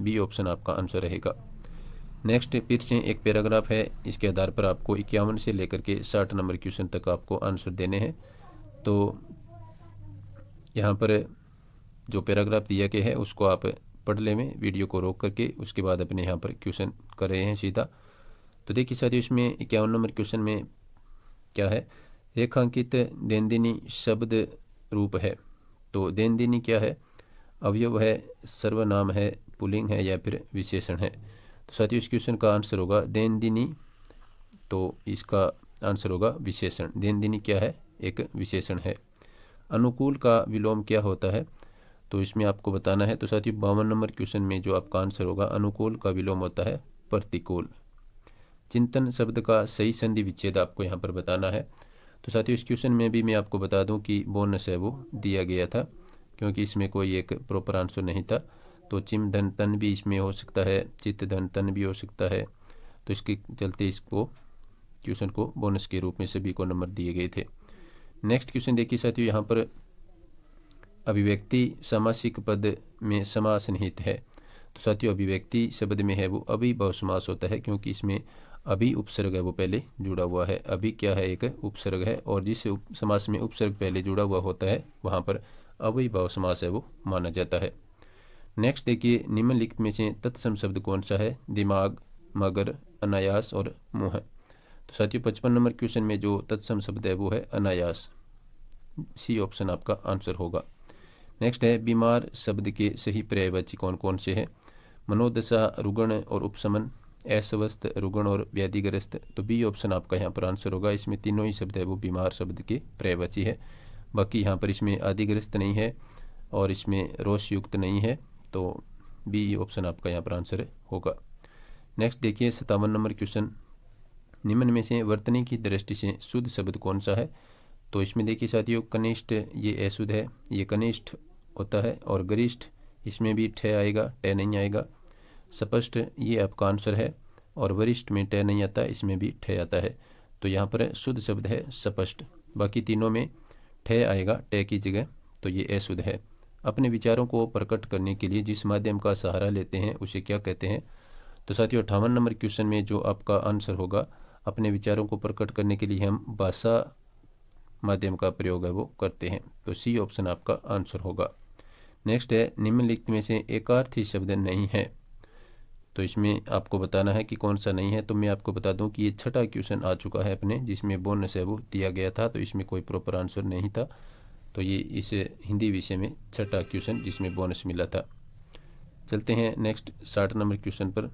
बी ऑप्शन आपका आंसर रहेगा। नेक्स्ट फिर से एक पैराग्राफ है, इसके आधार पर आपको 51 से लेकर के 60 नंबर क्वेश्चन तक आपको आंसर देने हैं। तो यहाँ पर जो पैराग्राफ दिया गया है उसको आप पढ़ लें वीडियो को रोक करके, उसके बाद अपने यहाँ पर क्वेश्चन कर रहे हैं सीधा। तो देखिए साथियों इसमें 51 नंबर क्वेश्चन में क्या है? रेखांकित दैनंदिनी शब्द रूप है। तो दैनंदिनी क्या है? अवयव है, सर्वनाम है, पुल्लिंग है या फिर विशेषण है? तो साथियों इस क्वेश्चन का आंसर होगा दैनंदिनी। तो इसका आंसर होगा विशेषण। दैनंदिनी क्या है? एक विशेषण है। अनुकूल का विलोम क्या होता है? तो इसमें आपको बताना है। तो साथियों 52 नंबर क्वेश्चन में जो आपका आंसर होगा अनुकूल का विलोम होता है प्रतिकूल। चिंतन शब्द का सही संधि विच्छेद आपको यहाँ पर बताना है। तो साथियों इस क्वेश्चन में भी मैं आपको बता दूं कि बोनस है वो दिया गया था, क्योंकि इसमें कोई एक प्रॉपर आंसर नहीं था। तो चिम धन तन भी इसमें हो सकता है, चित्त धन तन भी हो सकता है। तो इसके चलते इसको क्वेश्चन को बोनस के रूप में सभी को नंबर दिए गए थे। नेक्स्ट क्वेश्चन देखिए साथियों, यहाँ पर अभिव्यक्ति समासिक पद में समास निहित है। तो साथियों अभिव्यक्ति शब्द में है वो अभी बहु समास होता है, क्योंकि इसमें अभी उपसर्ग है वो पहले जुड़ा हुआ है। अभी क्या है? एक उपसर्ग है, और जिस समास में उपसर्ग पहले जुड़ा हुआ होता है वहाँ पर अव्ययीभाव समास है वो माना जाता है। नेक्स्ट देखिए, निम्नलिखित में से तत्सम शब्द कौन सा है? दिमाग, मगर, अनायास और मुँह। तो साथियों 55 नंबर क्वेश्चन में जो तत्सम शब्द है वो है अनायास। सी ऑप्शन आपका आंसर होगा। नेक्स्ट है बीमार शब्द के सही पर्यायवाची कौन कौन से हैं? मनोदशा, रुग्ण और उपशमन, अस्वस्थ, रुग्ण और व्याधिग्रस्त। तो बी ऑप्शन आपका यहाँ पर आंसर होगा। इसमें तीनों ही शब्द है वो बीमार शब्द के पर्यायवाची है। बाकी यहाँ पर इसमें आदिग्रस्त नहीं है और इसमें रोष युक्त नहीं है। तो बी ऑप्शन आपका यहाँ पर आंसर होगा। नेक्स्ट देखिए 57 नंबर क्वेश्चन, निम्न में से वर्तनी की दृष्टि से शुद्ध शब्द कौन सा है? तो इसमें देखिए साथियों कनिष्ठ ये अशुद्ध है, ये कनिष्ठ होता है, और गरिष्ठ इसमें भी ठ आएगा, ट नहीं आएगा। स्पष्ट ये आपका आंसर है, और वरिष्ठ में ट नहीं आता, इसमें भी ठ आता है। तो यहाँ पर शुद्ध शब्द है स्पष्ट। बाकी तीनों में ठ आएगा ट की जगह, तो ये अशुद्ध है। अपने विचारों को प्रकट करने के लिए जिस माध्यम का सहारा लेते हैं उसे क्या कहते हैं? तो साथियों 58 नंबर क्वेश्चन में जो आपका आंसर होगा, अपने विचारों को प्रकट करने के लिए हम भाषा माध्यम का प्रयोग है वो करते हैं। तो सी ऑप्शन आपका आंसर होगा। नेक्स्ट है निम्नलिखित में से एकार्थी शब्द नहीं है। तो इसमें आपको बताना है कि कौन सा नहीं है। तो मैं आपको बता दूं कि ये छठा क्वेश्चन आ चुका है अपने, जिसमें बोनस है वो दिया गया था। तो इसमें कोई प्रॉपर आंसर नहीं था। तो ये इस हिंदी विषय में छठा क्वेश्चन जिसमें बोनस मिला था। चलते हैं नेक्स्ट 60 नंबर क्वेश्चन पर।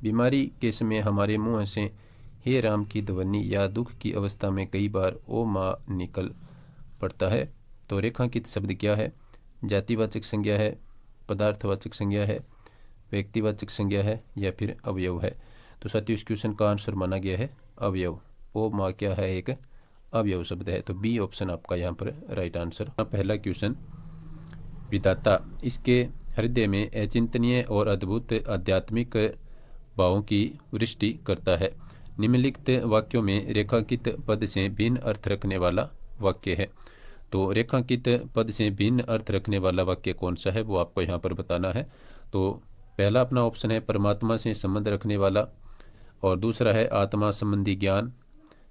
बीमारी के समय हमारे मुँह से हे राम की ध्वनि या दुख की अवस्था में कई बार ओ माँ निकल पड़ता है। तो रेखांकित शब्द क्या है? जातिवाचक संज्ञा है, पदार्थवाचक संज्ञा है, व्यक्तिवाचक संज्ञा है या फिर अवयव है? तो साथियों इस क्वेश्चन का आंसर माना गया है अवयव। ओ माँ क्या है? एक अवयव शब्द है। तो बी ऑप्शन आपका यहाँ पर राइट आंसर। पहला क्वेश्चन, विधाता इसके हृदय में अचिंतनीय और अद्भुत आध्यात्मिक भावों की वृष्टि करता है। निम्नलिखित वाक्यों में रेखांकित पद से भिन्न अर्थ रखने वाला वाक्य है। तो रेखांकित पद से भिन्न अर्थ रखने वाला वाक्य कौन सा है वो आपको यहाँ पर बताना है। तो पहला अपना ऑप्शन है परमात्मा से संबंध रखने वाला, और दूसरा है आत्मा संबंधी ज्ञान,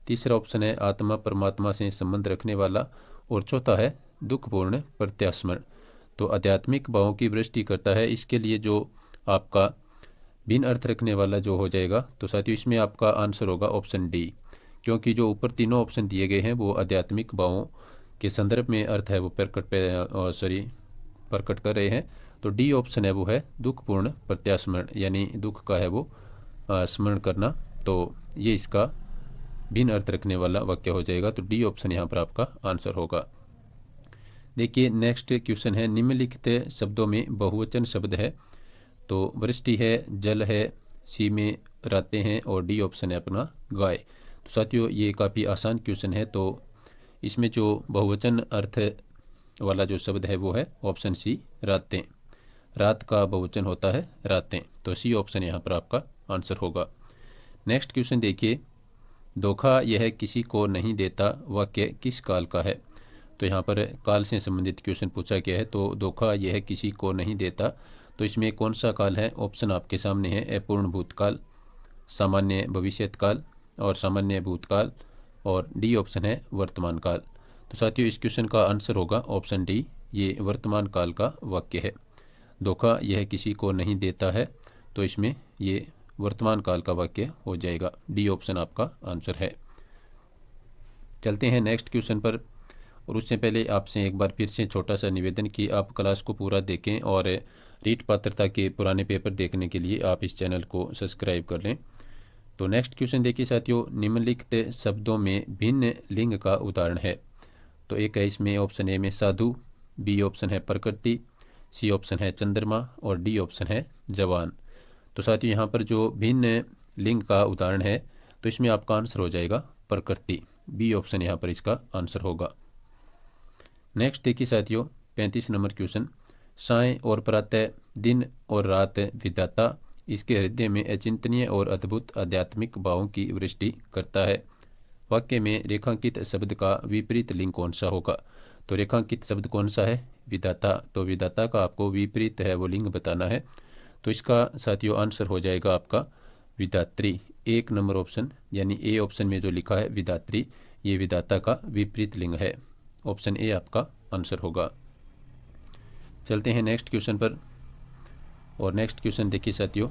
तीसरा ऑप्शन है आत्मा परमात्मा से संबंध रखने वाला, और चौथा है दुखपूर्ण प्रत्यास्मरण। तो आध्यात्मिक भावों की वृष्टि करता है, इसके लिए जो आपका भिन्न अर्थ रखने वाला जो हो जाएगा, तो साथियों इसमें आपका आंसर होगा ऑप्शन डी, क्योंकि जो ऊपर तीनों ऑप्शन दिए गए हैं वो आध्यात्मिक भावों के संदर्भ में अर्थ है वो प्रकट कर रहे हैं। तो डी ऑप्शन है वो है दुखपूर्ण प्रत्यास्मरण, यानी दुख का है वो स्मरण करना। तो ये इसका भिन्न अर्थ रखने वाला वाक्य हो जाएगा। तो डी ऑप्शन यहाँ पर आपका आंसर होगा। देखिए नेक्स्ट क्वेश्चन है, निम्नलिखित शब्दों में बहुवचन शब्द है। तो वृष्टि है, जल है, सी में रातें हैं, और डी ऑप्शन है अपना गाय। तो साथियों ये काफ़ी आसान क्वेश्चन है। तो इसमें जो बहुवचन अर्थ वाला जो शब्द है वो है ऑप्शन सी रातें। रात का बहुवचन होता है रातें। तो सी ऑप्शन यहाँ पर आपका आंसर होगा। नेक्स्ट क्वेश्चन देखिए, धोखा यह किसी को नहीं देता वाक्य किस काल का है। तो यहाँ पर काल से संबंधित क्वेश्चन पूछा गया है। तो धोखा यह किसी को नहीं देता, तो इसमें कौन सा काल है? ऑप्शन आपके सामने है, अपूर्ण भूतकाल, सामान्य भविष्यत काल और सामान्य भूतकाल, और डी ऑप्शन है वर्तमान काल। तो साथियों इस क्वेश्चन का आंसर होगा ऑप्शन डी, ये वर्तमान काल का वाक्य है। धोखा यह किसी को नहीं देता है, तो इसमें ये वर्तमान काल का वाक्य हो जाएगा। डी ऑप्शन आपका आंसर है। चलते हैं नेक्स्ट क्वेश्चन पर, और उससे पहले आपसे एक बार फिर से छोटा सा निवेदन कि आप क्लास को पूरा देखें, और रीट पात्रता के पुराने पेपर देखने के लिए आप इस चैनल को सब्सक्राइब कर लें। तो नेक्स्ट क्वेश्चन देखिए साथियों, निम्नलिखित शब्दों में भिन्न लिंग का उदाहरण है। तो एक है इसमें ऑप्शन ए में साधु, बी ऑप्शन है प्रकृति, सी ऑप्शन है चंद्रमा, और डी ऑप्शन है जवान। तो साथियों यहाँ पर जो भिन्न लिंग का उदाहरण है, तो इसमें आपका आंसर हो जाएगा प्रकृति। बी ऑप्शन यहाँ पर इसका आंसर होगा। नेक्स्ट देखिए साथियों 35 नंबर क्वेश्चन, साय और प्रातः, दिन और रात विधाता इसके हृदय में अचिंतनीय और अद्भुत आध्यात्मिक भावों की वृष्टि करता है। वाक्य में रेखांकित शब्द का विपरीत लिंग कौन सा होगा। तो रेखांकित शब्द कौन सा है? विधाता। तो विधाता का आपको विपरीत है वो लिंग बताना है। तो इसका साथियों आंसर हो जाएगा आपका विधात्री। एक नंबर ऑप्शन यानी ए ऑप्शन में जो लिखा है विधात्री, ये विधाता का विपरीत लिंग है। ऑप्शन ए आपका आंसर होगा। चलते हैं नेक्स्ट क्वेश्चन पर, और नेक्स्ट क्वेश्चन देखिए साथियों,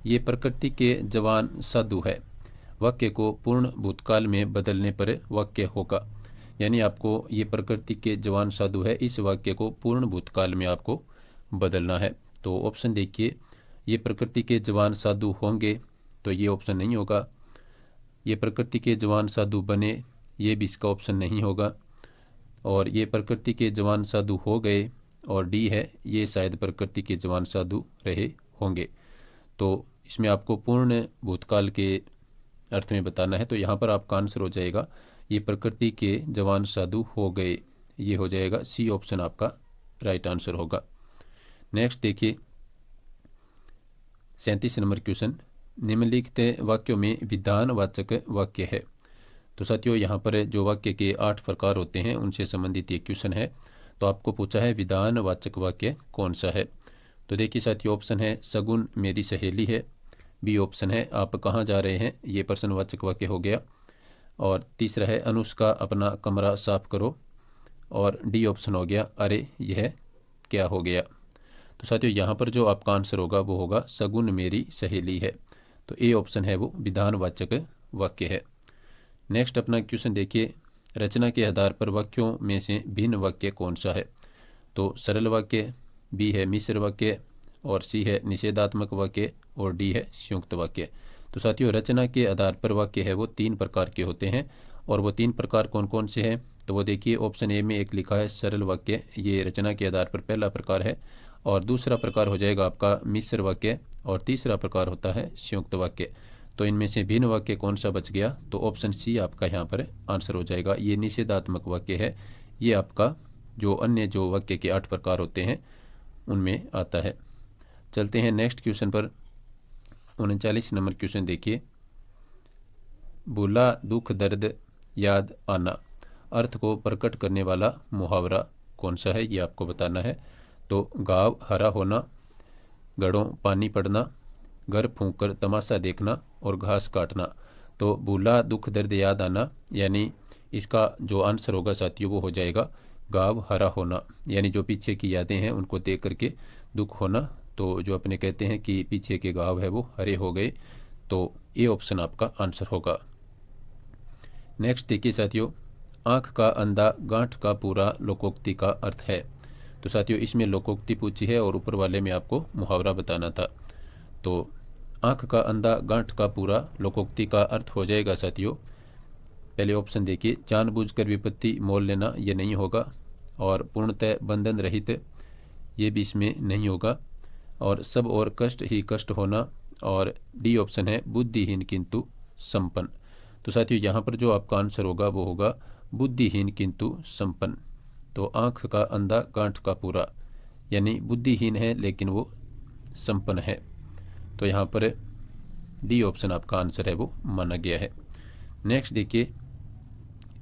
ये प्रकृति के जवान साधु है, वाक्य को पूर्ण भूतकाल में बदलने पर वाक्य होगा। यानी आपको ये प्रकृति के जवान साधु है, इस वाक्य को पूर्ण भूतकाल में आपको बदलना है। तो ऑप्शन देखिए, ये प्रकृति के जवान साधु होंगे, तो ये ऑप्शन नहीं होगा। ये प्रकृति के जवान साधु बने, ये भी इसका ऑप्शन नहीं होगा। और ये प्रकृति के जवान साधु हो गए, और डी है, ये शायद प्रकृति के जवान साधु रहे होंगे। तो इसमें आपको पूर्ण भूतकाल के अर्थ में बताना है। तो यहाँ पर आपका आंसर हो जाएगा ये प्रकृति के जवान साधु हो गए, ये हो जाएगा सी ऑप्शन आपका राइट आंसर होगा। नेक्स्ट देखिए 37 नंबर क्वेश्चन, निम्नलिखित वाक्यों में विधानवाचक वाक्य है। तो साथियों यहाँ पर जो वाक्य के 8 प्रकार होते हैं उनसे संबंधित ये क्वेश्चन है। तो आपको पूछा है विधानवाचक वाक्य कौन सा है। तो देखिए साथियों, ऑप्शन है सगुन मेरी सहेली है, बी ऑप्शन है आप कहाँ जा रहे हैं, ये प्रश्नवाचक वाक्य हो गया, और तीसरा है अनुष्का अपना कमरा साफ करो, और डी ऑप्शन हो गया अरे यह क्या हो गया। तो साथियों यहाँ पर जो आपका आंसर होगा वो होगा सगुन मेरी सहेली है। तो ए ऑप्शन है वो विधानवाचक वाक्य है। नेक्स्ट अपना क्वेश्चन देखिए, रचना के आधार पर वाक्यों में से भिन्न वाक्य कौन सा है। तो सरल वाक्य, बी है मिश्र वाक्य, और सी है निषेधात्मक वाक्य, और डी है संयुक्त वाक्य। तो साथियों रचना के आधार पर वाक्य है वो 3 प्रकार के होते हैं, और वो 3 प्रकार कौन कौन से हैं। तो वो देखिए ऑप्शन ए में एक लिखा है सरल वाक्य, ये रचना के आधार पर पहला प्रकार है, और दूसरा प्रकार हो जाएगा आपका मिश्र वाक्य, और तीसरा प्रकार होता है संयुक्त वाक्य। तो इनमें से भिन्न वाक्य कौन सा बच गया, तो ऑप्शन सी आपका यहाँ पर आंसर हो जाएगा, ये निषेधात्मक वाक्य है। ये आपका जो अन्य जो वाक्य के 8 प्रकार होते हैं उनमें आता है। चलते हैं नेक्स्ट क्वेश्चन पर। 39 नंबर क्वेश्चन देखिए। भूला, दुख, दर्द, याद आना अर्थ को प्रकट करने वाला मुहावरा कौन सा है, ये आपको बताना है। तो गाँव हरा होना, गढ़ों पानी पड़ना, घर फूंक कर तमाशा देखना और घास काटना। तो भूला, दुख, दर्द, याद आना, यानी इसका जो आंसर होगा साथियों वो हो जाएगा गाँव हरा होना, यानी जो पीछे की यादें हैं उनको देख करके दुख होना। तो जो अपने कहते हैं कि पीछे के गाँव है वो हरे हो गए, तो ये ऑप्शन आपका आंसर होगा। नेक्स्ट देखिए साथियों, आँख का अंधा गांठ का पूरा लोकोक्ति का अर्थ है। तो साथियों इसमें लोकोक्ति पूछी है और ऊपर वाले में आपको मुहावरा बताना था। तो आँख का अंधा गांठ का पूरा लोकोक्ति का अर्थ हो जाएगा साथियों, पहले ऑप्शन देखिए, जानबूझकर विपत्ति मोल लेना, ये नहीं होगा। और पूर्णतः बंधन रहित, ये भी इसमें नहीं होगा। और सब और कष्ट ही कष्ट होना। और डी ऑप्शन है बुद्धिहीन किंतु संपन्न। तो साथियों यहाँ पर जो आपका आंसर होगा वो होगा बुद्धिहीन किंतु संपन्न। तो आँख का अंधा गांठ का पूरा, यानी बुद्धिहीन है लेकिन वो संपन्न है। तो यहाँ पर डी ऑप्शन आपका आंसर है वो माना गया है। नेक्स्ट देखिए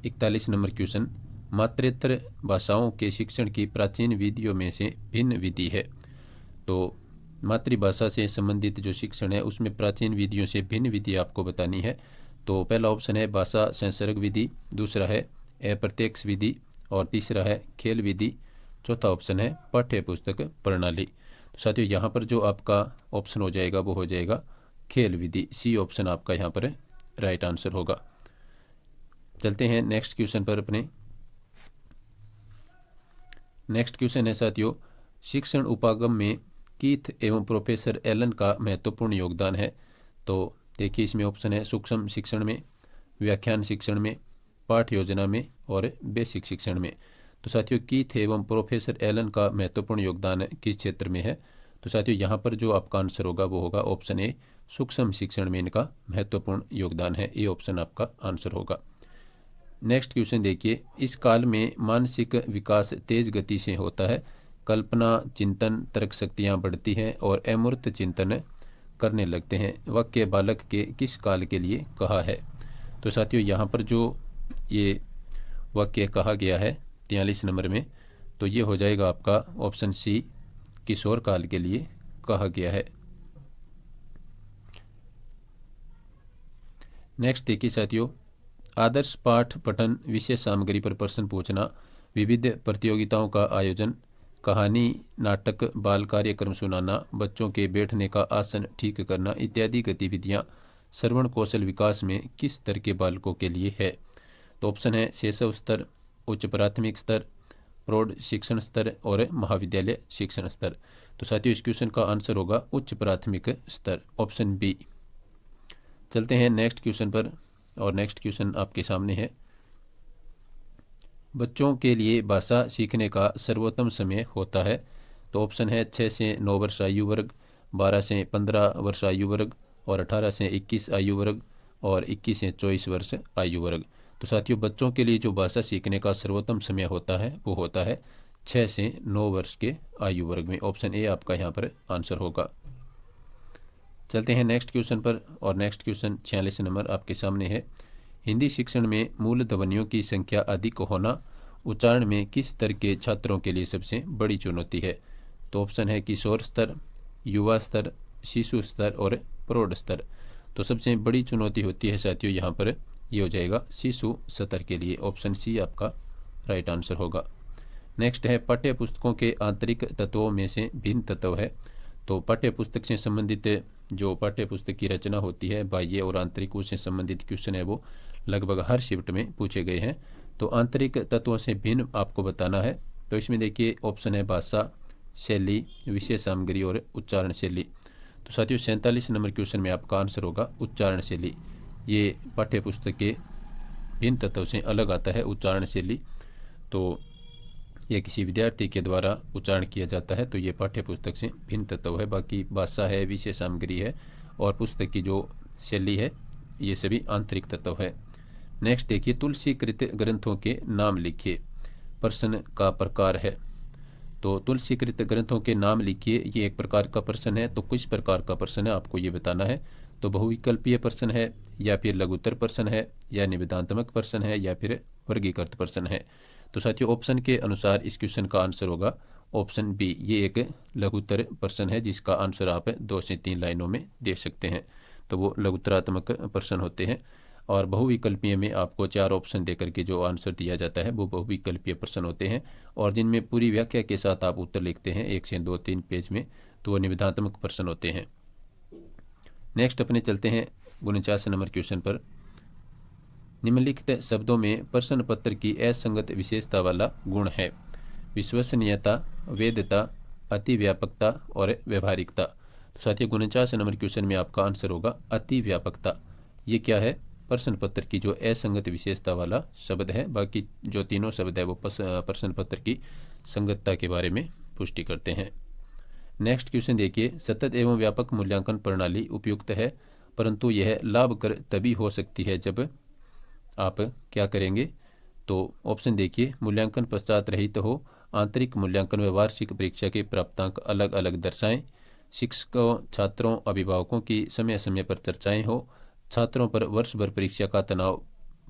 41 नंबर क्वेश्चन, मातृत्तर भाषाओं के शिक्षण की प्राचीन विधियों में से भिन्न विधि है। तो मातृभाषा से संबंधित जो शिक्षण है उसमें प्राचीन विधियों से भिन्न विधि आपको बतानी है। तो पहला ऑप्शन है भाषा संसर्ग विधि, दूसरा है अप्रत्यक्ष विधि और तीसरा है खेल विधि, चौथा ऑप्शन है पाठ्य पुस्तक प्रणाली। तो साथियों यहाँ पर जो आपका ऑप्शन हो जाएगा वो हो जाएगा खेल विधि, सी ऑप्शन आपका यहाँ पर राइट आंसर होगा। चलते हैं नेक्स्ट क्वेश्चन पर अपने। नेक्स्ट क्वेश्चन है साथियों, शिक्षण उपागम में कीथ एवं प्रोफेसर एलन का महत्वपूर्ण योगदान है। तो देखिए इसमें ऑप्शन है सूक्ष्म शिक्षण में, व्याख्यान शिक्षण में, पाठ योजना में और बेसिक शिक्षण में। तो साथियों कीथ एवं प्रोफेसर एलन का महत्वपूर्ण योगदान किस क्षेत्र में है। तो साथियों यहाँ पर जो आपका आंसर होगा वो होगा ऑप्शन ए, सूक्ष्म शिक्षण में इनका महत्वपूर्ण योगदान है, ये ऑप्शन आपका आंसर होगा। नेक्स्ट क्वेश्चन देखिए, इस काल में मानसिक विकास तेज गति से होता है, कल्पना, चिंतन, तर्क शक्तियाँ बढ़ती हैं और अमूर्त चिंतन करने लगते हैं। वाक्य बालक के किस काल के लिए कहा है। तो साथियों यहाँ पर जो ये वाक्य कहा गया है 43 नंबर में, तो ये हो जाएगा आपका ऑप्शन सी, किशोर काल के लिए कहा गया है। नेक्स्ट देखिए साथियों, आदर्श पाठ पठन, विशेष सामग्री पर प्रश्न पूछना, विविध प्रतियोगिताओं का आयोजन, कहानी, नाटक, बाल कार्यक्रम सुनाना, बच्चों के बैठने का आसन ठीक करना इत्यादि गतिविधियां श्रवण कौशल विकास में किस स्तर के बालकों के लिए है। तो ऑप्शन है शैशव स्तर, उच्च प्राथमिक स्तर, प्रौढ़ शिक्षण स्तर और महाविद्यालय शिक्षण स्तर। तो साथियों इस क्वेश्चन का आंसर होगा उच्च प्राथमिक स्तर, ऑप्शन बी। चलते हैं नेक्स्ट क्वेश्चन पर और नेक्स्ट क्वेश्चन आपके सामने है, बच्चों के लिए भाषा सीखने का सर्वोत्तम समय होता है। तो ऑप्शन है 6 से 9 वर्ष आयु वर्ग, 12 से 15 वर्ष आयु वर्ग और 18 से 21 आयु वर्ग और 21 से 24 वर्ष आयु वर्ग। तो साथियों बच्चों के लिए जो भाषा सीखने का सर्वोत्तम समय होता है वो होता है 6 से 9 वर्ष के आयु वर्ग में, ऑप्शन ए आपका यहाँ पर आंसर होगा। चलते हैं नेक्स्ट क्वेश्चन पर और नेक्स्ट क्वेश्चन 46 नंबर आपके सामने है, हिंदी शिक्षण में मूल ध्वनियों की संख्या अधिक होना उच्चारण में किस स्तर के छात्रों के लिए सबसे बड़ी चुनौती है। तो ऑप्शन है किशोर स्तर, युवा स्तर, शिशु स्तर और प्रौढ़ स्तर। तो सबसे बड़ी चुनौती होती है साथियों यहाँ पर ये हो जाएगा शिशु स्तर के लिए, ऑप्शन सी आपका राइट आंसर होगा। नेक्स्ट है पाठ्य पुस्तकों के आंतरिक तत्वों में से भिन्न तत्व है। तो पाठ्य पुस्तक से संबंधित जो पाठ्य पुस्तक की रचना होती है, बाह्य और आंतरिक उससे संबंधित क्वेश्चन है वो लगभग हर शिफ्ट में पूछे गए हैं। तो आंतरिक तत्वों से भिन्न आपको बताना है। तो इसमें देखिए ऑप्शन है भाषा, शैली, विशेष सामग्री और उच्चारण शैली। तो साथियों 47 नंबर क्वेश्चन में आपका आंसर होगा उच्चारण शैली। ये पाठ्य पुस्तक के भिन्न तत्व से अलग आता है उच्चारण शैली। तो ये किसी विद्यार्थी के द्वारा उच्चारण किया जाता है, तो ये पाठ्य पुस्तक से भिन्न तत्व है। बाकी भाषा है, विशेष सामग्री है और पुस्तक की जो शैली है ये सभी आंतरिक तत्व है। नेक्स्ट देखिए तुलसीकृत ग्रंथों के नाम लिखिए। प्रश्न का प्रकार है। तो तुलसीकृत ग्रंथों के नाम लिखिए, ये एक प्रकार का प्रश्न है। तो किस प्रकार का प्रश्न है आपको ये बताना है। तो बहुविकल्पीय प्रश्न है, या फिर लघुत्तर प्रश्न है, या निबंधात्मक प्रश्न है, या फिर वर्गीकृत प्रश्न है। तो साथियों ऑप्शन के अनुसार इस क्वेश्चन का आंसर होगा ऑप्शन बी। ये एक लघुत्तर प्रश्न है जिसका आंसर आप 2 से 3 लाइनों में दे सकते हैं। तो वो लघुत्तरात्मक प्रश्न होते हैं। और बहुविकल्पीय में आपको 4 ऑप्शन देकर के जो आंसर दिया जाता है वो बहुविकल्पीय प्रश्न होते हैं, और जिनमें पूरी व्याख्या के साथ आप उत्तर लिखते हैं 1 से 2-3 पेज में, तो वो निबंधात्मक प्रश्न होते हैं। नेक्स्ट अपने चलते हैं 49 नंबर क्वेश्चन पर। निम्नलिखित शब्दों में प्रश्न पत्र की असंगत विशेषता वाला गुण है। विश्वसनीयता, वैधता, अतिव्यापकता और व्यवहारिकता। तो साथियों 49 नंबर क्वेश्चन में आपका आंसर होगा अतिव्यापकता। ये क्या है? प्रश्न पत्र की जो असंगत विशेषता वाला शब्द है। बाकी जो तीनों शब्द है वो प्रश्न पत्र की संगतता के बारे में पुष्टि करते हैं। नेक्स्ट क्वेश्चन देखिए, सतत एवं व्यापक मूल्यांकन प्रणाली उपयुक्त है, परंतु यह लाभकर तभी हो सकती है जब आप क्या करेंगे। तो ऑप्शन देखिए, मूल्यांकन पश्चात रहित हो, आंतरिक मूल्यांकन व वार्षिक परीक्षा के प्राप्तांक अलग अलग दर्शाएं, शिक्षकों, छात्रों, अभिभावकों की समय समय पर चर्चाएं हो, छात्रों पर वर्ष भर परीक्षा का तनाव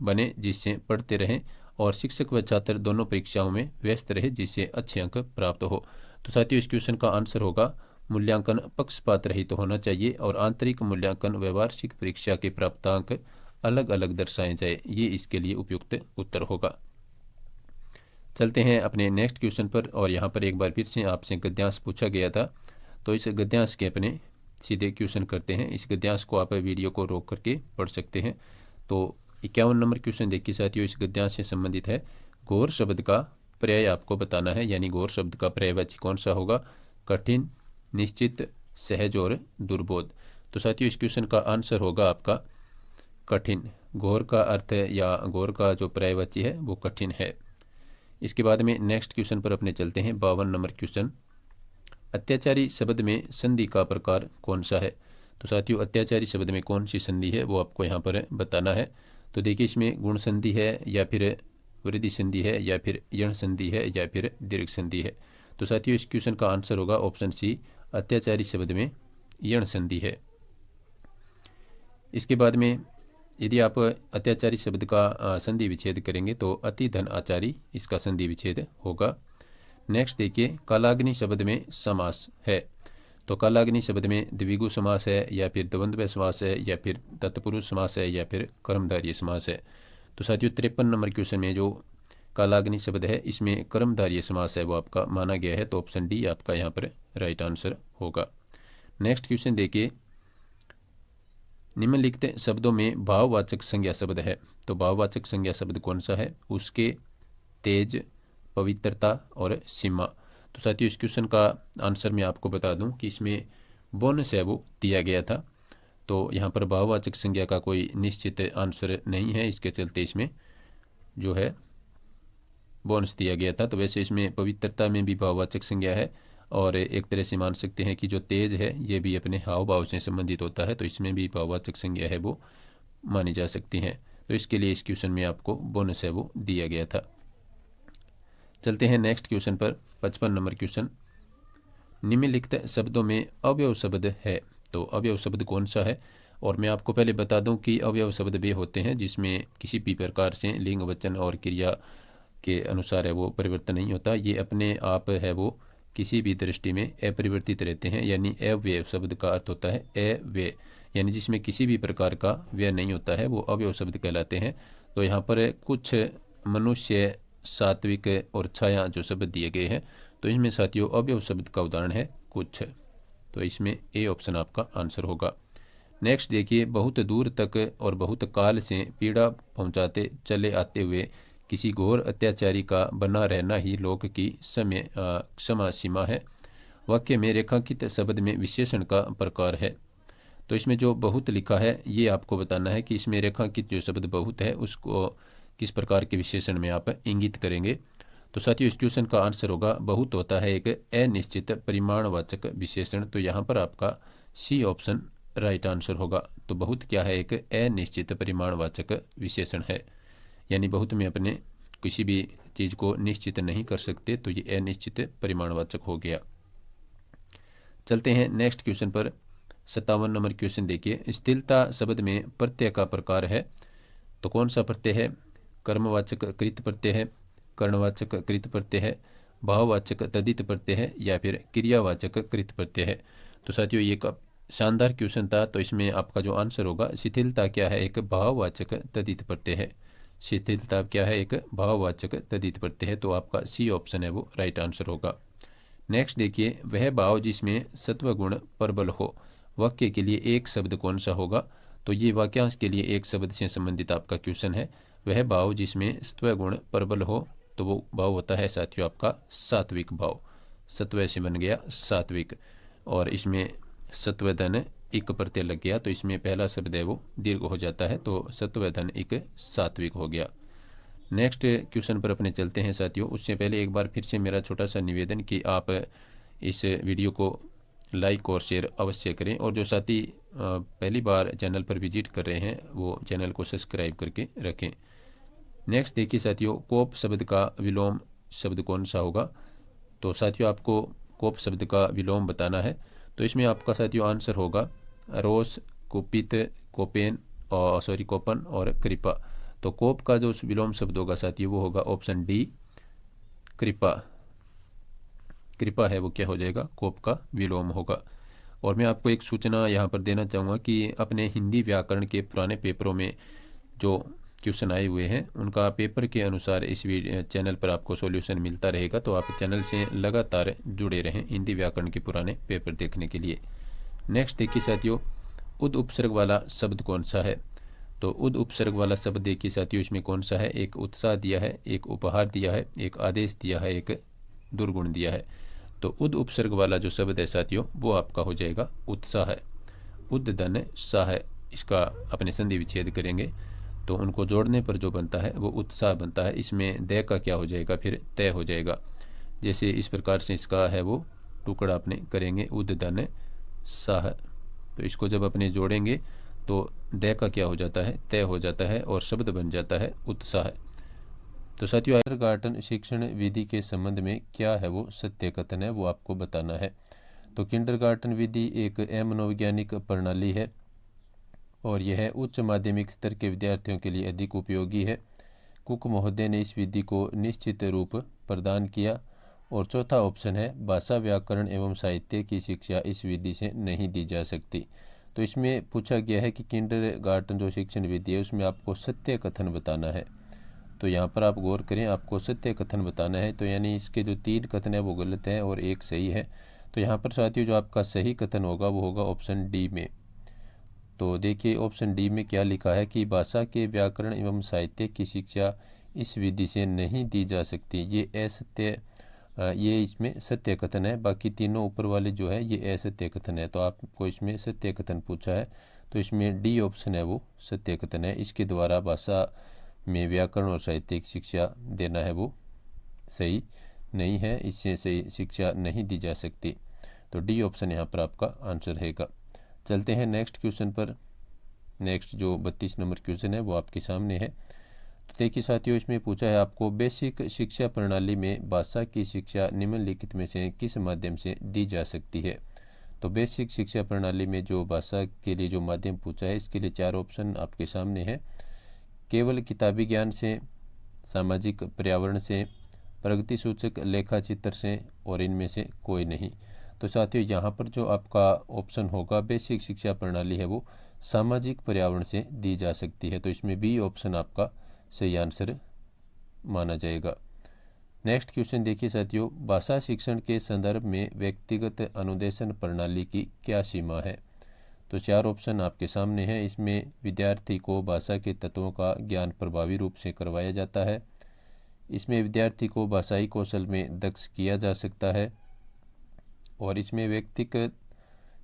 बने जिससे पढ़ते रहें, और शिक्षक व छात्र दोनों परीक्षाओं में व्यस्त रहे जिससे अच्छे अंक प्राप्त हो। तो साथियों इस क्वेश्चन का आंसर होगा मूल्यांकन पक्षपात रहित होना चाहिए, और आंतरिक मूल्यांकन व वार्षिक परीक्षा के प्राप्तांक अलग अलग दर्शाए जाए, ये इसके लिए उपयुक्त उत्तर होगा। चलते हैं अपने नेक्स्ट क्वेश्चन पर, और यहाँ पर एक बार फिर से आपसे गद्यांश पूछा गया था, तो इस गद्यांश के अपने सीधे क्वेश्चन करते हैं। इस गद्यांश को आप वीडियो को रोक करके पढ़ सकते हैं। तो 51 नंबर क्वेश्चन देखिए साथियों, इस गद्यांश से संबंधित है। घोर शब्द का पर्याय आपको बताना है, यानी घोर शब्द का पर्यायवाची कौन सा होगा? कठिन, निश्चित, सहज और दुर्बोध। तो साथियों इस क्वेश्चन का आंसर होगा आपका कठिन। घोर का अर्थ है या घोर का जो पर्यायवाची है वो कठिन है। इसके बाद में नेक्स्ट क्वेश्चन पर अपने चलते हैं। 52 नंबर क्वेश्चन, अत्याचारी शब्द में संधि का प्रकार कौन सा है? तो साथियों अत्याचारी शब्द में कौन सी संधि है वो आपको यहाँ पर बताना है। तो देखिए इसमें गुण संधि है, या फिर वृद्धि संधि है, या फिर यण संधि है, या फिर दीर्घ संधि है। तो साथियों इस क्वेश्चन का आंसर होगा ऑप्शन सी, अत्याचारी शब्द में यण संधि है। इसके बाद में यदि आप अत्याचारी शब्द का संधि विच्छेद करेंगे तो अति धन आचारी इसका संधि विच्छेद होगा। नेक्स्ट देखिए, कालाग्नि शब्द में समास है। तो कालाग्नि शब्द में द्विगु समास है, या फिर द्वंद्व समास है, या फिर तत्पुरुष समास है, या फिर कर्मधारय समास है। तो साथियों 53 नंबर क्वेश्चन में जो कालाग्नि शब्द है इसमें कर्मधारय समास है वो आपका माना गया है। तो ऑप्शन डी आपका यहाँ पर राइट आंसर होगा। नेक्स्ट क्वेश्चन देखिए, निम्नलिखित शब्दों में भाववाचक संज्ञा शब्द है। तो भाववाचक संज्ञा शब्द कौन सा है? उसके, तेज, पवित्रता और सीमा। तो साथियों इस क्वेश्चन का आंसर मैं आपको बता दूं कि इसमें बोनस है वो दिया गया था। तो यहाँ पर भाववाचक संज्ञा का कोई निश्चित आंसर नहीं है, इसके चलते इसमें जो है बोनस दिया गया था। तो वैसे इसमें पवित्रता में भी भाववाचक संज्ञा है, और एक तरह से मान सकते हैं कि जो तेज है ये भी अपने हाव भाव से संबंधित होता है, तो इसमें भी भाववाचक संज्ञा है वो मानी जा सकती हैं। तो इसके लिए इस क्वेश्चन में आपको बोनस है वो दिया गया था। चलते हैं नेक्स्ट क्वेश्चन पर। 55 नंबर क्वेश्चन, निम्नलिखित शब्दों में अवयव शब्द है। तो अवयव शब्द कौन सा है? और मैं आपको पहले बता दूं कि अवयव शब्द वे होते हैं जिसमें किसी भी प्रकार से लिंग, वचन और क्रिया के अनुसार है वो परिवर्तन नहीं होता। ये अपने आप है वो किसी भी दृष्टि में अपरिवर्तित रहते हैं, यानी अव्यय शब्द का अर्थ होता है अव्यय, यानी जिसमें किसी भी प्रकार का व्यय नहीं होता है वो अवयव शब्द कहलाते हैं। तो यहाँ पर कुछ मनुष्य, सात्विक और छाया जो शब्द दिए गए हैं, तो इसमें साथियों अवयव शब्द का उदाहरण है कुछ। तो इसमें ए ऑप्शन आपका आंसर होगा। नेक्स्ट देखिए, बहुत दूर तक और बहुत काल से पीड़ा पहुंचाते चले आते हुए किसी घोर अत्याचारी का बना रहना ही लोक की क्षमा सीमा है। वाक्य में रेखांकित शब्द में विशेषण का प्रकार है। तो इसमें जो बहुत लिखा है ये आपको बताना है कि इसमें रेखांकित जो शब्द बहुत है उसको किस प्रकार के विशेषण में आप इंगित करेंगे। तो साथियों इस क्वेश्चन का आंसर होगा बहुत होता है एक अनिश्चित परिमाणवाचक विशेषण। तो यहाँ पर आपका सी ऑप्शन राइट आंसर होगा। तो बहुत क्या है? एक अनिश्चित परिमाणवाचक विशेषण है, यानी बहुत में अपने किसी भी चीज़ को निश्चित नहीं कर सकते, तो ये अनिश्चित परिमाणवाचक हो गया। चलते हैं नेक्स्ट क्वेश्चन पर। 57 नंबर क्वेश्चन देखिए, स्थिरता शब्द में प्रत्यय का प्रकार है, तो कौन सा प्रत्यय है? कर्मवाचक कृत प्रत्यय है, कर्णवाचक कृत प्रत्यय है, भाववाचक तद्धित प्रत्यय है, या फिर क्रियावाचक कृत प्रत्यय है। तो साथियों ये एक शानदार क्वेश्चन था, तो इसमें आपका जो आंसर होगा, शिथिलता क्या है? एक भाववाचक तद्धित प्रत्यय है। शिथिलता क्या है? एक भाववाचक तद्धित प्रत्यय है। तो आपका सी ऑप्शन है वो राइट आंसर होगा। नेक्स्ट देखिए, वह भाव जिसमें सत्वगुण प्रबल हो, वाक्य के लिए एक शब्द कौन सा होगा? तो ये वाक्यांश के लिए एक शब्द से संबंधित आपका क्वेश्चन है। वह भाव जिसमें सत्वगुण प्रबल हो, तो वो भाव होता है साथियों आपका सात्विक भाव। सत्व से बन गया सात्विक, और इसमें सत्वधन इक प्रत्यय लग गया, तो इसमें पहला शब्द है वो दीर्घ हो जाता है, तो सत्वधन इक सात्विक हो गया। नेक्स्ट क्वेश्चन पर अपने चलते हैं साथियों। उससे पहले एक बार फिर से मेरा छोटा सा निवेदन कि आप इस वीडियो को लाइक और शेयर अवश्य करें, और जो साथी पहली बार चैनल पर विजिट कर रहे हैं वो चैनल को सब्सक्राइब करके रखें। नेक्स्ट देखिए साथियों, कोप शब्द का विलोम शब्द कौन सा होगा? तो साथियों आपको कोप शब्द का विलोम बताना है, तो इसमें आपका साथियों आंसर होगा रोष, कुपित, कोपेन और कोपन और कृपा। तो कोप का जो विलोम शब्द होगा साथियों वो होगा ऑप्शन डी, कृपा। कृपा है वो क्या हो जाएगा? कोप का विलोम होगा। और मैं आपको एक सूचना यहाँ पर देना चाहूँगा कि अपने हिंदी व्याकरण के पुराने पेपरों में जो क्वेश्चन आए हुए हैं उनका पेपर के अनुसार इस चैनल पर आपको सॉल्यूशन मिलता रहेगा, तो आप चैनल से लगातार जुड़े रहें हिंदी व्याकरण के पुराने पेपर देखने के लिए। नेक्स्ट देखिए साथियों, उद उपसर्ग वाला शब्द कौन सा है? तो उद उपसर्ग वाला शब्द देखिए साथियों इसमें कौन सा है? एक उत्साह दिया है, एक उपहार दिया है, एक आदेश दिया है, एक दुर्गुण दिया है। तो उद उपसर्ग वाला जो शब्द है साथियों वो आपका हो जाएगा उत्साह है। उद धन साह, इसका अपने संधि विच्छेद करेंगे तो उनको जोड़ने पर जो बनता है वो उत्साह बनता है। इसमें दे का क्या हो जाएगा? फिर तय हो जाएगा। जैसे इस प्रकार से इसका है वो टुकड़ा अपने करेंगे, उद धन साह, तो इसको जब अपने जोड़ेंगे तो दे का क्या हो जाता है? तय हो जाता है, और शब्द बन जाता है उत्साह। तो साथियों किंडरगार्टन शिक्षण विधि के संबंध में क्या है वो सत्य कथन है, वो आपको बताना है। तो किंडरगार्टन विधि एक मनोवैज्ञानिक प्रणाली है और यह उच्च माध्यमिक स्तर के विद्यार्थियों के लिए अधिक उपयोगी है। कुक महोदय ने इस विधि को निश्चित रूप प्रदान किया। और चौथा ऑप्शन है, भाषा व्याकरण एवं साहित्य की शिक्षा इस विधि से नहीं दी जा सकती। तो इसमें पूछा गया है कि किंडरगार्टन जो शिक्षण विधि है उसमें आपको सत्य कथन बताना है। तो यहाँ पर आप गौर करें, आपको सत्य कथन बताना है, तो यानी इसके जो 3 कथन है वो गलत है और एक सही है। तो यहाँ पर साथियों जो आपका सही कथन होगा वो होगा ऑप्शन डी में। तो देखिए ऑप्शन डी में क्या लिखा है कि भाषा के व्याकरण एवं साहित्य की शिक्षा इस विधि से नहीं दी जा सकती। ये असत्य, ये इसमें सत्य कथन है। बाकी तीनों ऊपर वाले जो है ये असत्य कथन है। तो आपको इसमें सत्य कथन पूछा है, तो इसमें डी ऑप्शन है वो सत्य कथन है। इसके द्वारा भाषा में व्याकरण और साहित्य की शिक्षा देना है वो सही नहीं है, इससे सही शिक्षा नहीं दी जा सकती। तो डी ऑप्शन यहाँ पर आपका आंसर रहेगा। चलते हैं नेक्स्ट क्वेश्चन पर। नेक्स्ट जो 32 नंबर क्वेश्चन है वो आपके सामने है। तो देखिए साथियों इसमें पूछा है आपको, बेसिक शिक्षा प्रणाली में भाषा की शिक्षा निम्नलिखित में से किस माध्यम से दी जा सकती है? तो बेसिक शिक्षा प्रणाली में जो भाषा के लिए जो माध्यम पूछा है इसके लिए 4 ऑप्शन आपके सामने है। केवल किताबी ज्ञान से, सामाजिक पर्यावरण से, प्रगति सूचक लेखा चित्र से, और इनमें से कोई नहीं। तो साथियों यहाँ पर जो आपका ऑप्शन होगा बेसिक शिक्षा प्रणाली है वो सामाजिक पर्यावरण से दी जा सकती है। तो इसमें बी ऑप्शन आपका सही आंसर माना जाएगा। नेक्स्ट क्वेश्चन देखिए साथियों, भाषा शिक्षण के संदर्भ में व्यक्तिगत अनुदेशन प्रणाली की क्या सीमा है? तो 4 ऑप्शन आपके सामने हैं। इसमें विद्यार्थी को भाषा के तत्वों का ज्ञान प्रभावी रूप से करवाया जाता है। इसमें विद्यार्थी को भाषाई कौशल में दक्ष किया जा सकता है, और इसमें व्यक्तिगत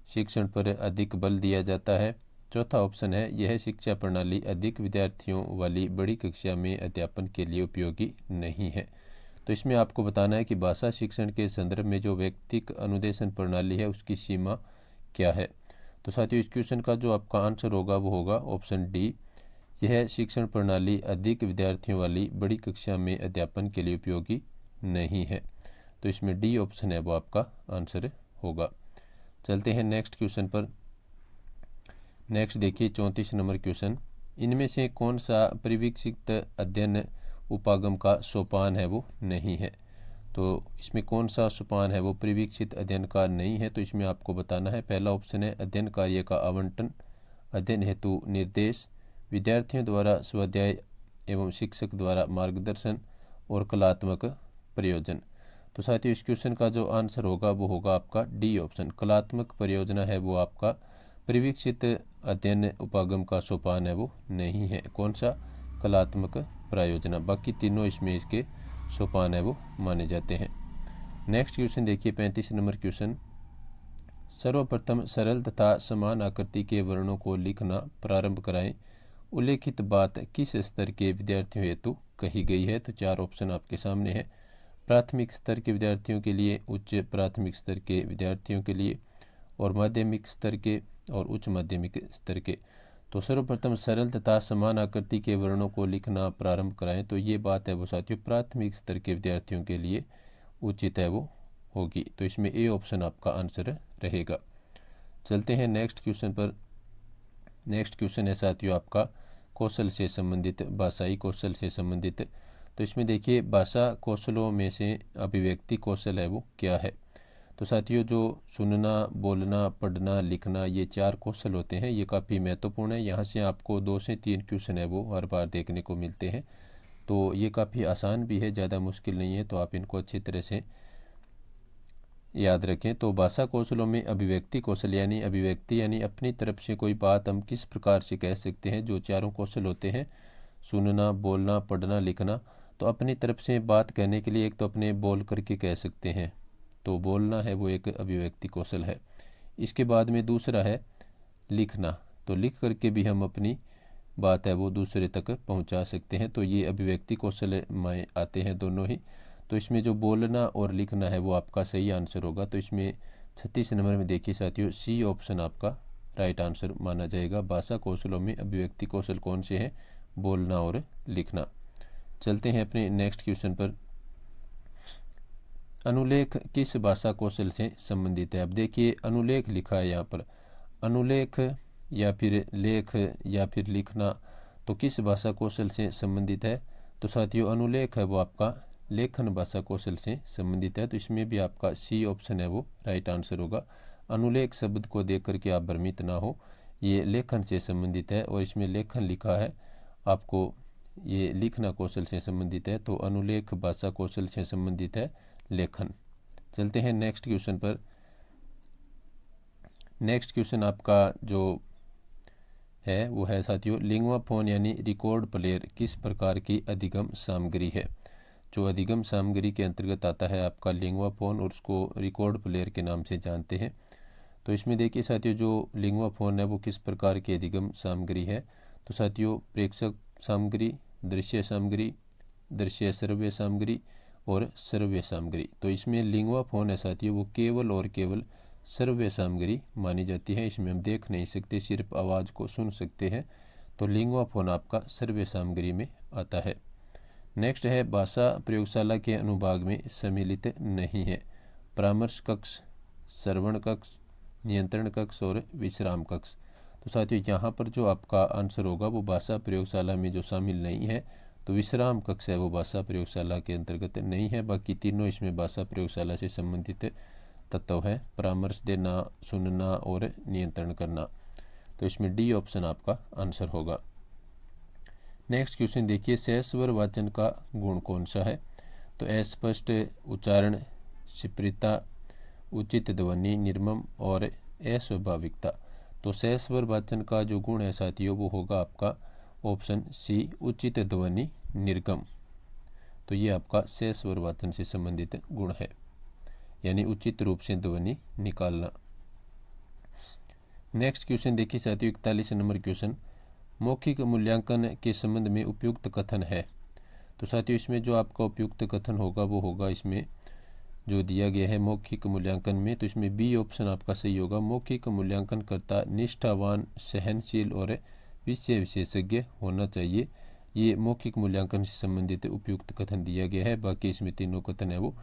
शिक्षण पर अधिक बल दिया जाता है। चौथा ऑप्शन है, यह शिक्षा प्रणाली अधिक विद्यार्थियों वाली बड़ी कक्षा में अध्यापन के लिए उपयोगी नहीं है। तो इसमें आपको बताना है कि भाषा शिक्षण के संदर्भ में जो व्यक्तिगत अनुदेशन प्रणाली है उसकी सीमा क्या है। तो साथियों इस क्वेश्चन का जो आपका आंसर होगा वो होगा ऑप्शन डी, यह शिक्षण प्रणाली अधिक विद्यार्थियों वाली बड़ी कक्षा में अध्यापन के लिए उपयोगी नहीं है। तो इसमें डी ऑप्शन है वो आपका आंसर होगा। चलते हैं नेक्स्ट क्वेश्चन पर। नेक्स्ट देखिए 34 नंबर क्वेश्चन, इनमें से कौन सा परिवीक्षित अध्ययन उपागम का सोपान है वो नहीं है। तो इसमें कौन सा सोपान है वो परिवीक्षित अध्ययन का नहीं है। तो इसमें आपको बताना है। पहला ऑप्शन है अध्ययन कार्य का आवंटन, अध्ययन हेतु निर्देश, विद्यार्थियों द्वारा स्वाध्याय एवं शिक्षक द्वारा मार्गदर्शन और कलात्मक प्रयोजन। तो साथियों इस क्वेश्चन का जो आंसर होगा वो होगा आपका डी ऑप्शन, कलात्मक परियोजना है वो आपका परिवीक्षित अध्ययन उपागम का सोपान है वो नहीं है। कौन सा? कलात्मक प्रयोजना। बाकी तीनों इसमें इसके सोपान है वो माने जाते हैं। नेक्स्ट क्वेश्चन देखिए 35 नंबर क्वेश्चन, सर्वप्रथम सरल तथा समान आकृति के वर्णों को लिखना प्रारंभ कराएं। उल्लेखित बात किस स्तर के विद्यार्थियों हेतु कही गई है। तो 4 ऑप्शन आपके सामने है। प्राथमिक स्तर के विद्यार्थियों के लिए, उच्च प्राथमिक स्तर के विद्यार्थियों के लिए, और माध्यमिक स्तर के और उच्च माध्यमिक स्तर के। तो सर्वप्रथम सरल तथा समान आकृति के वर्णों को लिखना प्रारंभ कराएं। तो ये बात है वो साथियों प्राथमिक स्तर के विद्यार्थियों के लिए उचित है वो होगी। तो इसमें ए ऑप्शन आपका आंसर रहेगा। चलते हैं नेक्स्ट क्वेश्चन पर। नेक्स्ट क्वेश्चन है साथियों आपका कौशल से संबंधित, भाषाई कौशल से संबंधित। तो इसमें देखिए भाषा कौशलों में से अभिव्यक्ति कौशल है वो क्या है। तो साथियों जो सुनना, बोलना, पढ़ना, लिखना, ये 4 कौशल होते हैं, ये काफ़ी महत्वपूर्ण है। यहाँ से आपको 2 से 3 क्वेश्चन है वो हर बार देखने को मिलते हैं। तो ये काफ़ी आसान भी है, ज़्यादा मुश्किल नहीं है। तो आप इनको अच्छी तरह से याद रखें। तो भाषा कौशलों में अभिव्यक्ति कौशल यानी अपनी तरफ से कोई बात हम किस प्रकार से कह सकते हैं। जो 4 कौशल होते हैं, सुनना, बोलना, पढ़ना, लिखना, तो अपनी तरफ से बात कहने के लिए एक तो अपने बोल करके कह सकते हैं, तो बोलना है वो एक अभिव्यक्ति कौशल है। इसके बाद में दूसरा है लिखना, तो लिख करके भी हम अपनी बात है वो दूसरे तक पहुंचा सकते हैं। तो ये अभिव्यक्ति कौशल में आते हैं दोनों ही। तो इसमें जो बोलना और लिखना है वो आपका सही आंसर होगा। तो इसमें 36 नंबर में देखिए साथियों सी ऑप्शन आपका राइट आंसर माना जाएगा। भाषा कौशलों में अभिव्यक्ति कौशल कौन से हैं? बोलना और लिखना। चलते हैं अपने नेक्स्ट क्वेश्चन पर। अनुलेख किस भाषा कौशल से संबंधित है। अब देखिए अनुलेख लिखा है यहाँ पर, अनुलेख या फिर लेख या फिर लिखना, तो किस भाषा कौशल से संबंधित है। तो साथियों अनुलेख है वो आपका लेखन भाषा कौशल से संबंधित है। तो इसमें भी आपका सी ऑप्शन है वो राइट आंसर होगा। अनुलेख शब्द को देख करके आप भ्रमित ना हो, ये लेखन से संबंधित है और इसमें लेखन लिखा है, आपको ये लिखना कौशल से संबंधित है। तो अनुलेख भाषा कौशल से संबंधित है लेखन। चलते हैं नेक्स्ट क्वेश्चन पर। नेक्स्ट क्वेश्चन आपका जो है वो है साथियों लिंगुआ फोन यानी रिकॉर्ड प्लेयर किस प्रकार की अधिगम सामग्री है। जो अधिगम सामग्री के अंतर्गत आता है आपका लिंगुआ फोन, और उसको रिकॉर्ड प्लेयर के नाम से जानते हैं। तो इसमें देखिए साथियों जो लिंगुआ फोन है वो किस प्रकार की अधिगम सामग्री है। तो साथियों प्रेक्षक सामग्री, दृश्य सामग्री, दृश्य श्रव्य सामग्री और श्रव्य सामग्री। तो इसमें लिंगुआ फोन है साथियों वो केवल और केवल श्रव्य सामग्री मानी जाती है। इसमें हम देख नहीं सकते, सिर्फ आवाज़ को सुन सकते हैं। तो लिंगुआ फोन आपका श्रव्य सामग्री में आता है। नेक्स्ट है भाषा प्रयोगशाला के अनुभाग में सम्मिलित नहीं है। परामर्श कक्ष, श्रवण कक्ष, नियंत्रण कक्ष और विश्राम कक्ष। तो साथियों यहाँ पर जो आपका आंसर होगा वो भाषा प्रयोगशाला में जो शामिल नहीं है, तो विश्राम कक्ष है वो भाषा प्रयोगशाला के अंतर्गत नहीं है। बाकी तीनों इसमें भाषा प्रयोगशाला से संबंधित तत्व है, परामर्श देना, सुनना और नियंत्रण करना। तो इसमें डी ऑप्शन आपका आंसर होगा। नेक्स्ट क्वेश्चन देखिए सहस्वर वाचन का गुण कौन सा है। तो अस्पष्ट उच्चारण, शिप्रिता, उचित ध्वनि, निर्मम और अस्वाभाविकता। तो सहस्वर वाचन का जो गुण है साथियों वो होगा आपका ऑप्शन सी उचित ध्वनि निर्गम। तो ये आपका सहस्वर वाचन से संबंधित गुण है, यानी उचित रूप से ध्वनि निकालना। नेक्स्ट क्वेश्चन देखिए साथियों 41 नंबर क्वेश्चन मौखिक मूल्यांकन के संबंध में उपयुक्त कथन है। तो साथियों इसमें जो आपका उपयुक्त कथन होगा वो होगा इसमें जो दिया गया है मौखिक मूल्यांकन में। तो इसमें बी ऑप्शन आपका सही होगा। मौखिक मूल्यांकन करता निष्ठावान, सहनशील और विषय विशेषज्ञ होना चाहिए। ये मौखिक मूल्यांकन से संबंधित उपयुक्त कथन दिया गया है, बाकी इसमें तीनों कथन है वो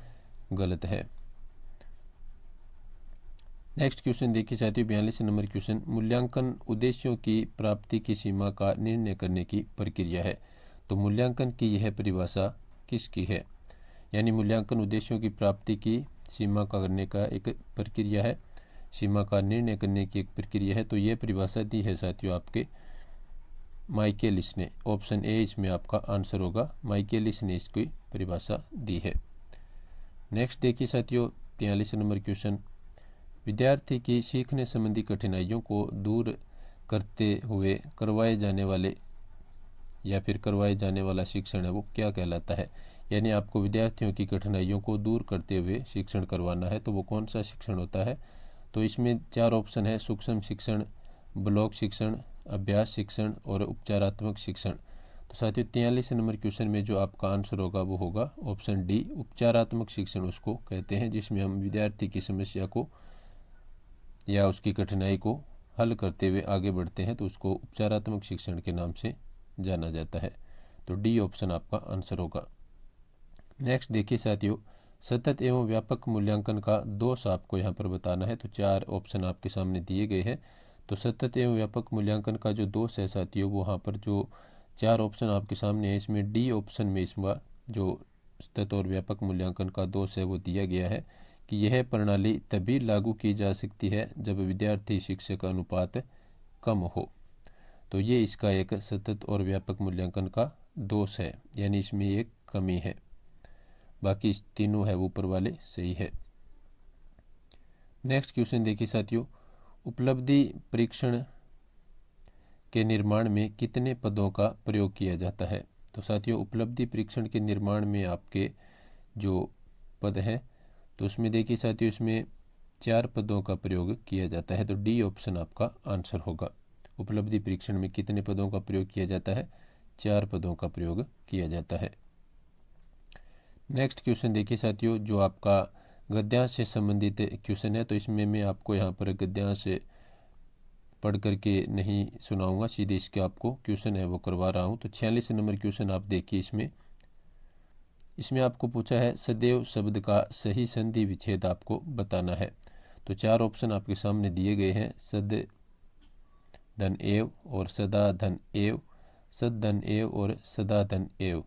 गलत है। नेक्स्ट क्वेश्चन देखिए साथियों, 42 नंबर क्वेश्चन, मूल्यांकन उद्देश्यों की प्राप्ति की सीमा का निर्णय करने की प्रक्रिया है। तो मूल्यांकन की यह परिभाषा किसकी है? यानी मूल्यांकन उद्देश्यों की प्राप्ति की सीमा का करने का एक प्रक्रिया है, सीमा का निर्णय करने की एक प्रक्रिया है। तो यह परिभाषा दी है साथियों आपके माइकेलिस ने। ऑप्शन ए इसमें आपका आंसर होगा, माइकेलिस ने इसकी परिभाषा दी है। नेक्स्ट देखिए साथियों, 43 नंबर क्वेश्चन, विद्यार्थी की सीखने संबंधी कठिनाइयों को दूर करते हुए करवाए जाने वाले या फिर करवाए जाने वाला शिक्षण है वो क्या कहलाता है? यानी आपको विद्यार्थियों की कठिनाइयों को दूर करते हुए शिक्षण करवाना है, तो वो कौन सा शिक्षण होता है? तो इसमें 4 ऑप्शन है, सूक्ष्म शिक्षण, ब्लॉक शिक्षण, अभ्यास शिक्षण और उपचारात्मक शिक्षण। तो साथियों 43 नंबर क्वेश्चन में जो आपका आंसर होगा वो होगा ऑप्शन डी, उपचारात्मक शिक्षण उसको कहते हैं, जिसमें हम विद्यार्थी की समस्या को या उसकी कठिनाई को हल करते हुए आगे बढ़ते हैं, तो उसको उपचारात्मक शिक्षण के नाम से जाना जाता है। तो डी ऑप्शन आपका आंसर होगा। नेक्स्ट देखिए साथियों, सतत एवं व्यापक मूल्यांकन का दोष आपको यहाँ पर बताना है। तो 4 ऑप्शन आपके सामने दिए गए हैं। तो सतत एवं व्यापक मूल्यांकन का जो दोष है साथियों, वो वहाँ पर जो 4 ऑप्शन आपके सामने है, इसमें डी ऑप्शन में इसमें जो सतत और व्यापक मूल्यांकन का दोष है वो दिया गया है कि यह प्रणाली तभी लागू की जा सकती है जब विद्यार्थी शिक्षक अनुपात कम हो। तो ये इसका एक सतत और व्यापक मूल्यांकन का दोष है, यानी इसमें एक कमी है। बाकी तीनों है वो ऊपर वाले सही है। नेक्स्ट क्वेश्चन देखिए साथियों, उपलब्धि परीक्षण के निर्माण में कितने पदों का प्रयोग किया जाता है? तो साथियों उपलब्धि परीक्षण के निर्माण में आपके जो पद हैं, तो उसमें देखिए साथियों इसमें 4 पदों का प्रयोग किया जाता है। तो डी ऑप्शन आपका आंसर होगा। उपलब्धि परीक्षण में कितने पदों का प्रयोग किया जाता है? 4 पदों का प्रयोग किया जाता है। नेक्स्ट क्वेश्चन देखिए साथियों, जो आपका गद्यांश से संबंधित क्वेश्चन है, तो इसमें मैं आपको यहाँ पर गद्यांश पढ़ करके नहीं सुनाऊंगा, सीधे इसके आपको क्वेश्चन है वो करवा रहा हूँ। तो 46 नंबर क्वेश्चन आप देखिए, इसमें आपको पूछा है सदैव शब्द का सही संधि विच्छेद आपको बताना है। तो 4 ऑप्शन आपके सामने दिए गए हैं, सद धन एव और सदा धन एव, सद धन एव और सदा धन एव।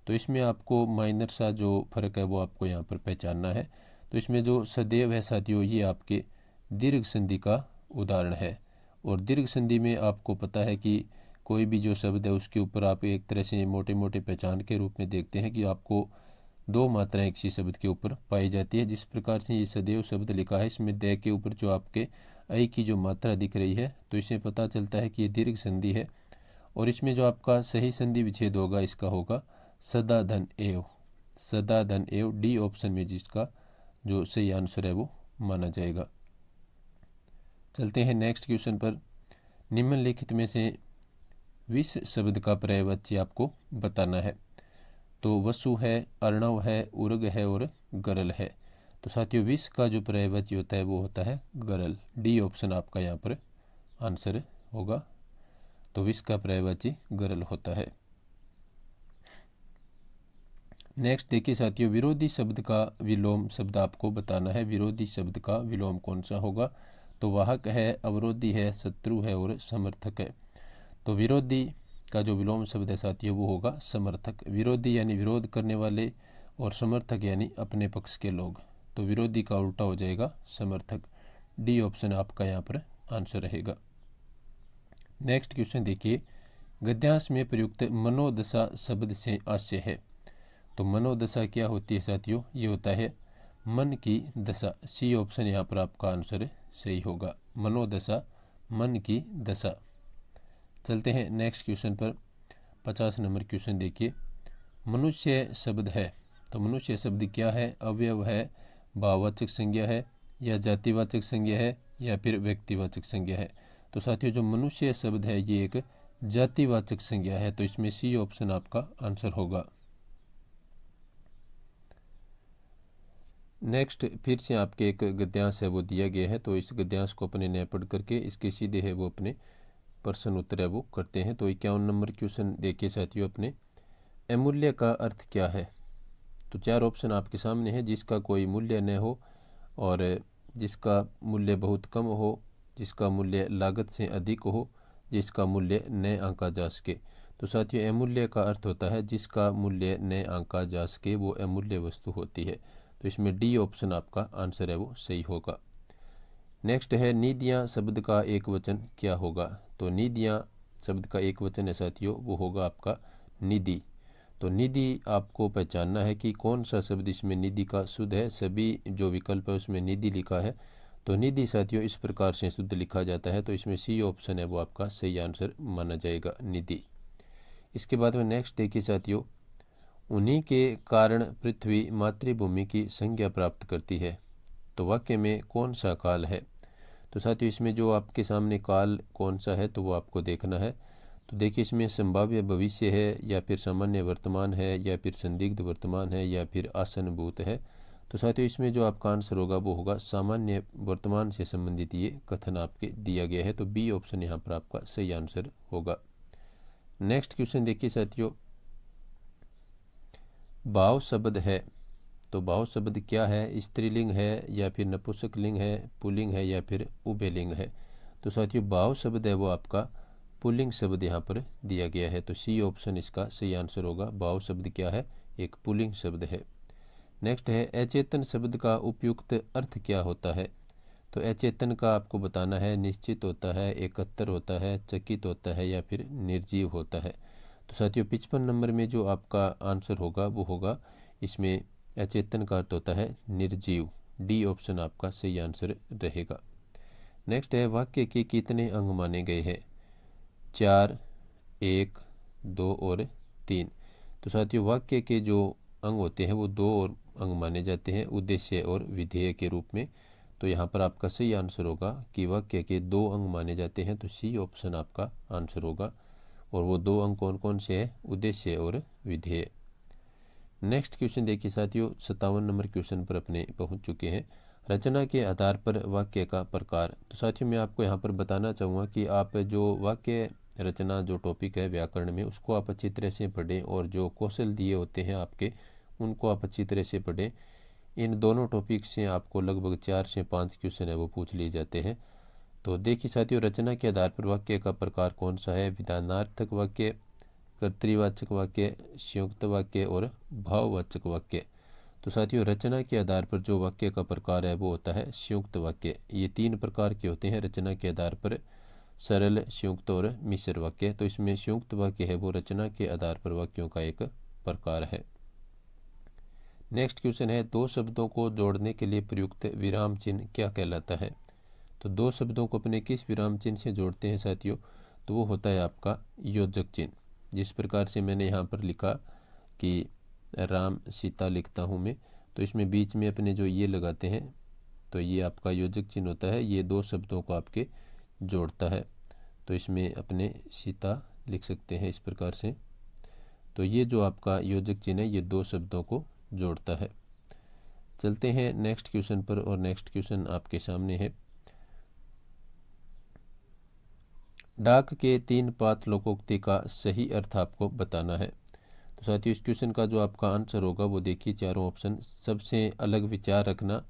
तो इसमें आपको माइनर सा जो फर्क है वो आपको यहाँ पर पहचानना है। तो इसमें जो सदैव है साथियों, ये आपके दीर्घ संधि का उदाहरण है, और दीर्घ संधि में आपको पता है कि कोई भी जो शब्द है उसके ऊपर आप एक तरह से मोटे मोटे पहचान के रूप में देखते हैं कि आपको 2 मात्राएं किसी शब्द के ऊपर पाई जाती है। जिस प्रकार से ये सदैव शब्द लिखा है, इसमें दे के ऊपर जो आपके ऐ की जो मात्रा दिख रही है, तो इससे पता चलता है कि ये दीर्घ संधि है। और इसमें जो आपका सही संधि विच्छेद होगा इसका होगा सदा धन एव, सदा धन एव, डी ऑप्शन में जिसका जो सही आंसर है वो माना जाएगा। चलते हैं नेक्स्ट क्वेश्चन पर। निम्नलिखित में से विष शब्द का पर्यायवाची आपको बताना है। तो वसु है, अर्णव है, उर्ग है और गरल है। तो साथियों विष का जो पर्यायवाची होता है वो होता है गरल। डी ऑप्शन आपका यहाँ पर आंसर होगा। तो विष का पर्यायवाची गरल होता है। नेक्स्ट देखिए साथियों, विरोधी शब्द का विलोम शब्द आपको बताना है। विरोधी शब्द का विलोम कौन सा होगा? तो वाहक है, अवरोधी है, शत्रु है और समर्थक है। तो विरोधी का जो विलोम शब्द है साथियों वो होगा समर्थक। विरोधी यानी विरोध करने वाले, और समर्थक यानी अपने पक्ष के लोग। तो विरोधी का उल्टा हो जाएगा समर्थक। डी ऑप्शन आपका यहाँ पर आंसर रहेगा। नेक्स्ट क्वेश्चन देखिए, गद्यांश में प्रयुक्त मनोदशा शब्द से आशय है। तो मनोदशा क्या होती है साथियों? ये होता है मन की दशा। सी ऑप्शन यहाँ पर आपका आंसर सही होगा, मनोदशा, मन की दशा। चलते हैं नेक्स्ट क्वेश्चन पर। 50 नंबर क्वेश्चन देखिए, मनुष्य शब्द है, तो मनुष्य शब्द क्या है? अवयव है, भाववाचक संज्ञा है, या जातिवाचक संज्ञा है, या फिर व्यक्तिवाचक संज्ञा है। तो साथियों जो मनुष्य शब्द है ये एक जातिवाचक संज्ञा है। तो इसमें सी ऑप्शन आपका आंसर होगा। नेक्स्ट फिर से आपके एक गद्यांश है वो दिया गया है। तो इस गद्यांश को अपने नए पढ़ करके इसके सीधे है वो अपने प्रश्न उत्तर है वो करते हैं। तो 51 नंबर क्वेश्चन देखिए साथियों अपने, अमूल्य का अर्थ क्या है। तो 4 ऑप्शन आपके सामने है, जिसका कोई मूल्य न हो और जिसका मूल्य बहुत कम हो, जिसका मूल्य लागत से अधिक हो, जिसका मूल्य न आंका जा सके। तो साथियों अमूल्य का अर्थ होता है जिसका मूल्य न आंका जा सके, वो अमूल्य वस्तु होती है। तो इसमें डी ऑप्शन आपका आंसर है वो सही होगा। नेक्स्ट है निधियाँ शब्द का एक वचन क्या होगा। तो निधियाँ शब्द का एक वचन है साथियों, वो होगा आपका निधि। तो निधि आपको पहचानना है कि कौन सा शब्द इसमें निधि का शुद्ध है। सभी जो विकल्प है उसमें निधि लिखा है, तो निधि साथियों इस प्रकार से शुद्ध लिखा जाता है। तो इसमें सी ऑप्शन है वो आपका सही आंसर माना जाएगा, निधि। इसके बाद में नेक्स्ट देखिए साथियों, उन्हीं के कारण पृथ्वी मातृभूमि की संज्ञा प्राप्त करती है। तो वाक्य में कौन सा काल है। तो साथियों इसमें जो आपके सामने काल कौन सा है तो वो आपको देखना है। तो देखिए इसमें संभाव्य भविष्य है, या फिर सामान्य वर्तमान है, या फिर संदिग्ध वर्तमान है, या फिर आसन्नभूत है। तो साथियों इसमें जो आपका आंसर होगा वो होगा सामान्य वर्तमान से संबंधित ये कथन आपके दिया गया है। तो बी ऑप्शन यहाँ पर आपका सही आंसर होगा। नेक्स्ट क्वेश्चन देखिए साथियों, भाव शब्द है। तो भाव शब्द क्या है, स्त्रीलिंग है या फिर नपुंसकलिंग है, पुल्लिंग है या फिर उभयलिंग है। तो साथियों भाव शब्द है वो आपका पुल्लिंग शब्द यहाँ पर दिया गया है। तो सी ऑप्शन इसका सही आंसर होगा। भाव शब्द क्या है, एक पुल्लिंग शब्द है। नेक्स्ट है अचेतन शब्द का उपयुक्त अर्थ क्या होता है। तो अचेतन का आपको बताना है, निश्चित होता है, एकत्र होता है, चकित होता है या फिर निर्जीव होता है। तो साथियों 55 नंबर में जो आपका आंसर होगा वो होगा इसमें अचेतन का अर्थ होता है निर्जीव। डी ऑप्शन आपका सही आंसर रहेगा। नेक्स्ट है वाक्य के कितने अंग माने गए हैं। 4, 1, 2 और 3। तो साथियों वाक्य के जो अंग होते हैं वो 2 और अंग माने जाते हैं, उद्देश्य और विधेय के रूप में। तो यहाँ पर आपका सही आंसर होगा कि वाक्य के 2 अंग माने जाते हैं। तो सी ऑप्शन आपका आंसर होगा। और वो 2 अंग कौन कौन से हैं, उद्देश्य और विधेय। नेक्स्ट क्वेश्चन देखिए साथियों, 57 नंबर क्वेश्चन पर अपने पहुंच चुके हैं। रचना के आधार पर वाक्य का प्रकार। तो साथियों मैं आपको यहाँ पर बताना चाहूँगा कि आप जो वाक्य रचना जो टॉपिक है व्याकरण में, उसको आप अच्छी तरह से पढ़ें, और जो कौशल दिए होते हैं आपके उनको आप अच्छी तरह से पढ़ें। इन दोनों टॉपिक से आपको लगभग 4 से 5 क्वेश्चन है वो पूछ लिए जाते हैं। तो देखिए साथियों, रचना के आधार पर वाक्य का प्रकार कौन सा है। विधानार्थक वाक्य, कर्तृवाचक वाक्य, संयुक्त वाक्य और भाववाचक वाक्य। तो साथियों रचना के आधार पर जो वाक्य का प्रकार है वो होता है संयुक्त वाक्य। ये 3 प्रकार के होते हैं रचना के आधार पर, सरल, संयुक्त और मिश्र वाक्य। तो इसमें संयुक्त वाक्य है वो रचना के आधार पर वाक्यों का एक प्रकार है। नेक्स्ट क्वेश्चन है, 2 शब्दों को जोड़ने के लिए प्रयुक्त विराम चिन्ह क्या कहलाता है। तो 2 शब्दों को अपने किस विराम चिन्ह से जोड़ते हैं साथियों, तो वो होता है आपका योजक चिन्ह। जिस प्रकार से मैंने यहाँ पर लिखा कि राम सीता लिखता हूँ मैं, तो इसमें बीच में अपने जो ये लगाते हैं तो ये आपका योजक चिन्ह होता है। ये 2 शब्दों को आपके जोड़ता है। तो इसमें अपने सीता लिख सकते हैं इस प्रकार से। तो ये जो आपका योजक चिन्ह है ये 2 शब्दों को जोड़ता है। चलते हैं नेक्स्ट क्वेश्चन पर, और नेक्स्ट क्वेश्चन आपके सामने है, डाक के 3 पात लोकोक्ति का सही अर्थ आपको बताना है। तो साथियों इस क्वेश्चन का जो आपका आंसर होगा वो देखिए चारों ऑप्शन, सबसे अलग विचार रखना,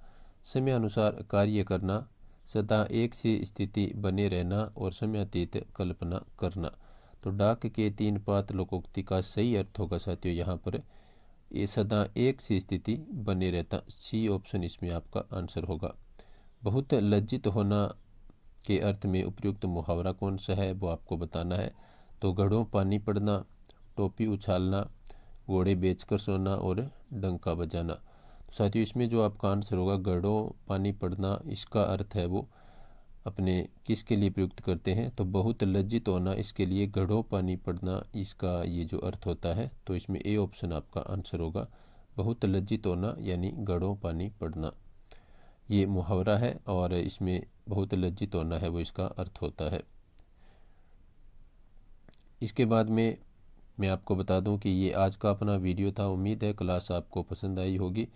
समय अनुसार कार्य करना, सदा एक सी स्थिति बने रहना और समयातीत कल्पना करना। तो डाक के 3 पात लोकोक्ति का सही अर्थ होगा साथियों यहाँ पर ये सदा एक सी स्थिति बने रहता। सी ऑप्शन इसमें आपका आंसर होगा। बहुत लज्जित होना के अर्थ में उपयुक्त मुहावरा कौन सा है वो आपको बताना है। तो घड़ों पानी पड़ना, टोपी उछालना, घोड़े बेचकर सोना और डंका बजाना। तो साथियों इसमें जो आपका आंसर होगा घड़ों पानी पड़ना, इसका अर्थ है वो अपने किसके लिए प्रयुक्त करते हैं। तो बहुत लज्जित होना, इसके लिए घड़ों पानी पड़ना इसका ये जो अर्थ होता है। तो इसमें ए ऑप्शन आपका आंसर होगा। बहुत लज्जित होना यानी घड़ों पानी पड़ना ये मुहावरा है, और इसमें बहुत लज्जित होना है वो इसका अर्थ होता है। इसके बाद में मैं आपको बता दूं कि ये आज का अपना वीडियो था। उम्मीद है क्लास आपको पसंद आई होगी।